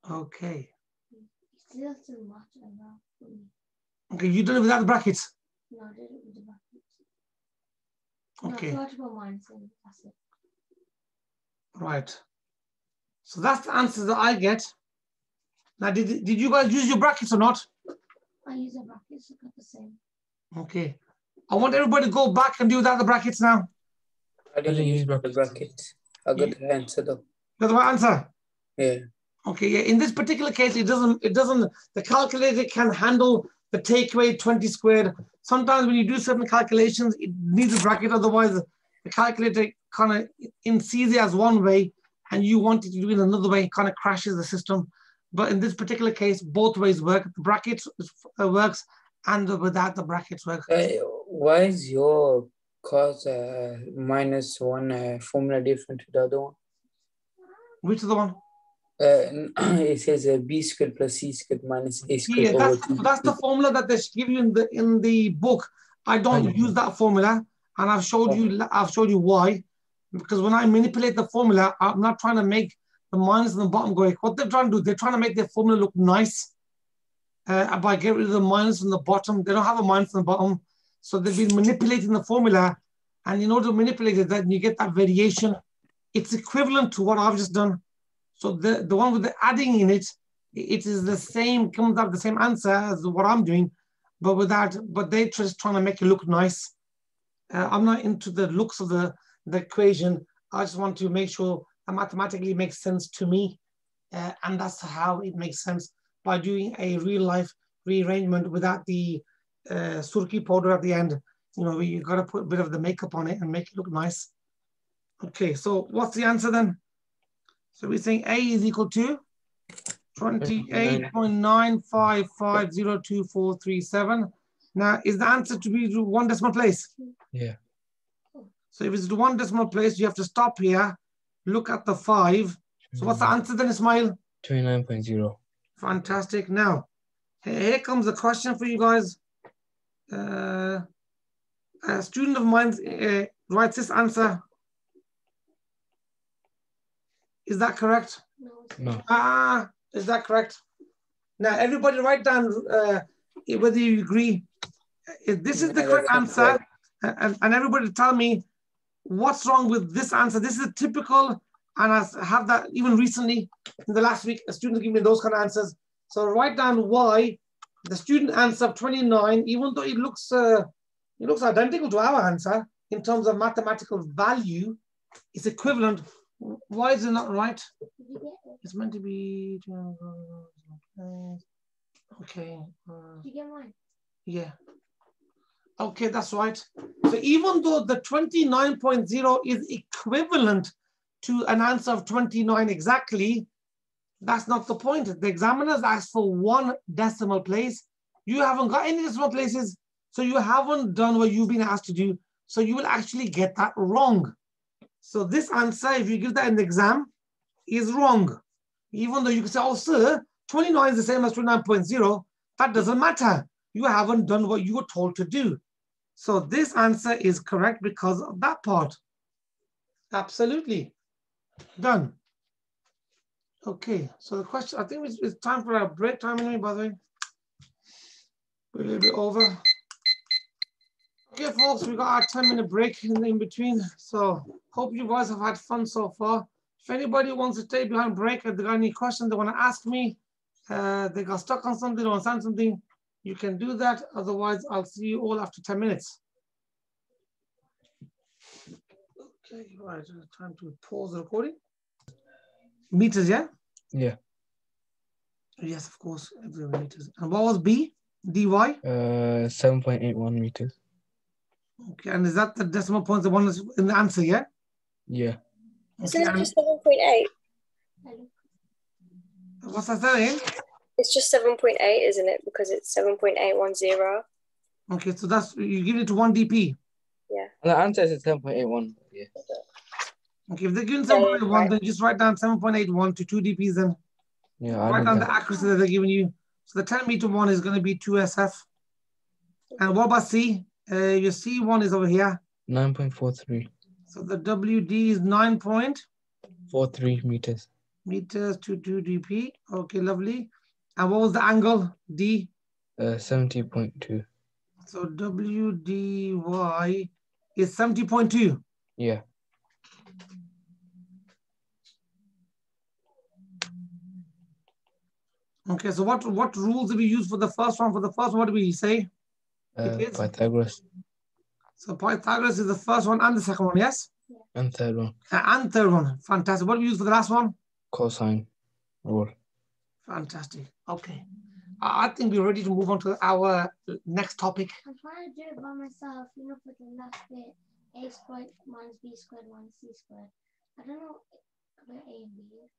Okay. It still doesn't matter now for me. Okay, you done it without the brackets? No, I did it with the brackets. Okay. No, I forgot about mine, so that's it. Right. So that's the answer that I get. Now, did you guys use your brackets or not? I use the brackets, I got the same. Okay. I want everybody to go back and do without the brackets now. I didn't use the brackets. I got the answer though. That's the right answer? Yeah. Okay, yeah. In this particular case, it doesn't, the calculator can handle the takeaway 20 squared. Sometimes when you do certain calculations, it needs a bracket, otherwise the calculator kind of sees it as one way and you want it to do it another way, it kind of crashes the system. But in this particular case, both ways work. The brackets works and without the brackets work. Why is your cos minus one formula different to the other one? Which is the one? It says b squared plus c squared minus a squared over 2. That's the formula that they give you in the book. I don't use that formula, and I've showed you why. Because when I manipulate the formula, I'm not trying to make the minus on the bottom go. What they're trying to do, they're trying to make their formula look nice by getting rid of the minus on the bottom. They don't have a minus on the bottom, so they've been manipulating the formula, and in order to manipulate it, then you get that variation. It's equivalent to what I've just done. So the one with the adding in it, it is the same, comes up the same answer as what I'm doing, but they're just trying to make it look nice. I'm not into the looks of the equation. I just want to make sure it mathematically makes sense to me. And that's how it makes sense, by doing a real life rearrangement without the surki powder at the end. You know, you got to put a bit of the makeup on it and make it look nice. Okay, so what's the answer then? So we're saying A is equal to 28.9550247. Now, is the answer to be to one decimal place? Yeah. So if it's to one decimal place, you have to stop here, look at the 5. So what's the answer then, Ismail? 29.0. Fantastic. Now, here comes the question for you guys. A student of mine writes this answer. Is that correct? No. Is that correct? Now, everybody write down whether you agree. If this is the correct answer, and everybody tell me what's wrong with this answer. This is typical, and I have that even recently in the last week, a student gave me those kind of answers. So write down why the student answer of 29, even though it looks identical to our answer in terms of mathematical value, it's equivalent. Why is it not right? It's meant to be. Okay. Did you get mine? Yeah. Okay, that's right. So even though the 29.0 is equivalent to an answer of 29 exactly, that's not the point. The examiners asked for one decimal place. You haven't got any decimal places, so you haven't done what you've been asked to do. So you will actually get that wrong. So this answer, if you give that in the exam, is wrong. Even though you can say, oh, sir, 29 is the same as 29.0, that doesn't matter. You haven't done what you were told to do. So this answer is correct because of that part. Absolutely. Done. Okay, so the question, I think it's time for a break time anyway, by the way. We're a little bit over. Okay, folks, we got our 10-minute break in between. So hope you guys have had fun so far. If anybody wants to stay behind break, if they got any questions they want to ask me, they got stuck on something, they want to understand something, you can do that. Otherwise, I'll see you all after 10 minutes. Okay, right, time to pause the recording. Meters, yeah? Yeah. Yes, of course, every meters. And what was B? dy? 7.81 meters. Okay, and is that the decimal point, the one that's in the answer, yeah? Yeah. Isn't it just 7.8? What's that saying? It's just 7.8, isn't it? Because it's 7.810. Okay, so that's, you give it to 1 dp. Yeah. And the answer is 7.81. Yeah. Okay, if they're giving 7.81, right. then just write down 7.81 to 2 dps then. Yeah, I Write did down that. the accuracy that they're giving you. So the 10 meter one is going to be 2SF. And what about C? Your C one is over here. 9.43. So the WD is 9.43 meters. meters to 2 dp. Okay, lovely. And what was the angle? D? 70.2. So WDY is 70.2. Yeah. Okay, so what rules do we use for the first one? For the first one, what do we say? Pythagoras. So Pythagoras is the first one and the second one, yes? And third one. And third one. Fantastic. What do we use for the last one? Cosine Rule. Fantastic. Okay. I think we're ready to move on to our next topic. I'm trying to do it by myself, you know, for the last bit. A squared minus B squared minus C squared. I don't know where A and B is.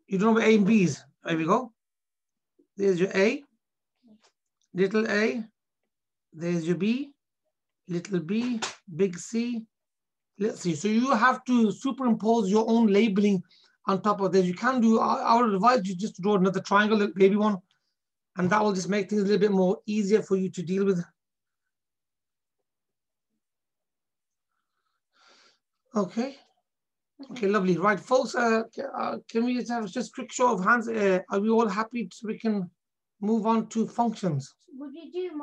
You don't know where A and B is. There we go. There's your A, little a. There's your B, little b, big C, little c. So you have to superimpose your own labeling on top of this. You can do, I would advise you just to draw another triangle, little baby one, and that will just make things a little bit more easier for you to deal with. Okay. Okay, lovely. Right, folks, can we just have just a quick show of hands? Are we all happy so we can move on to functions? Would you do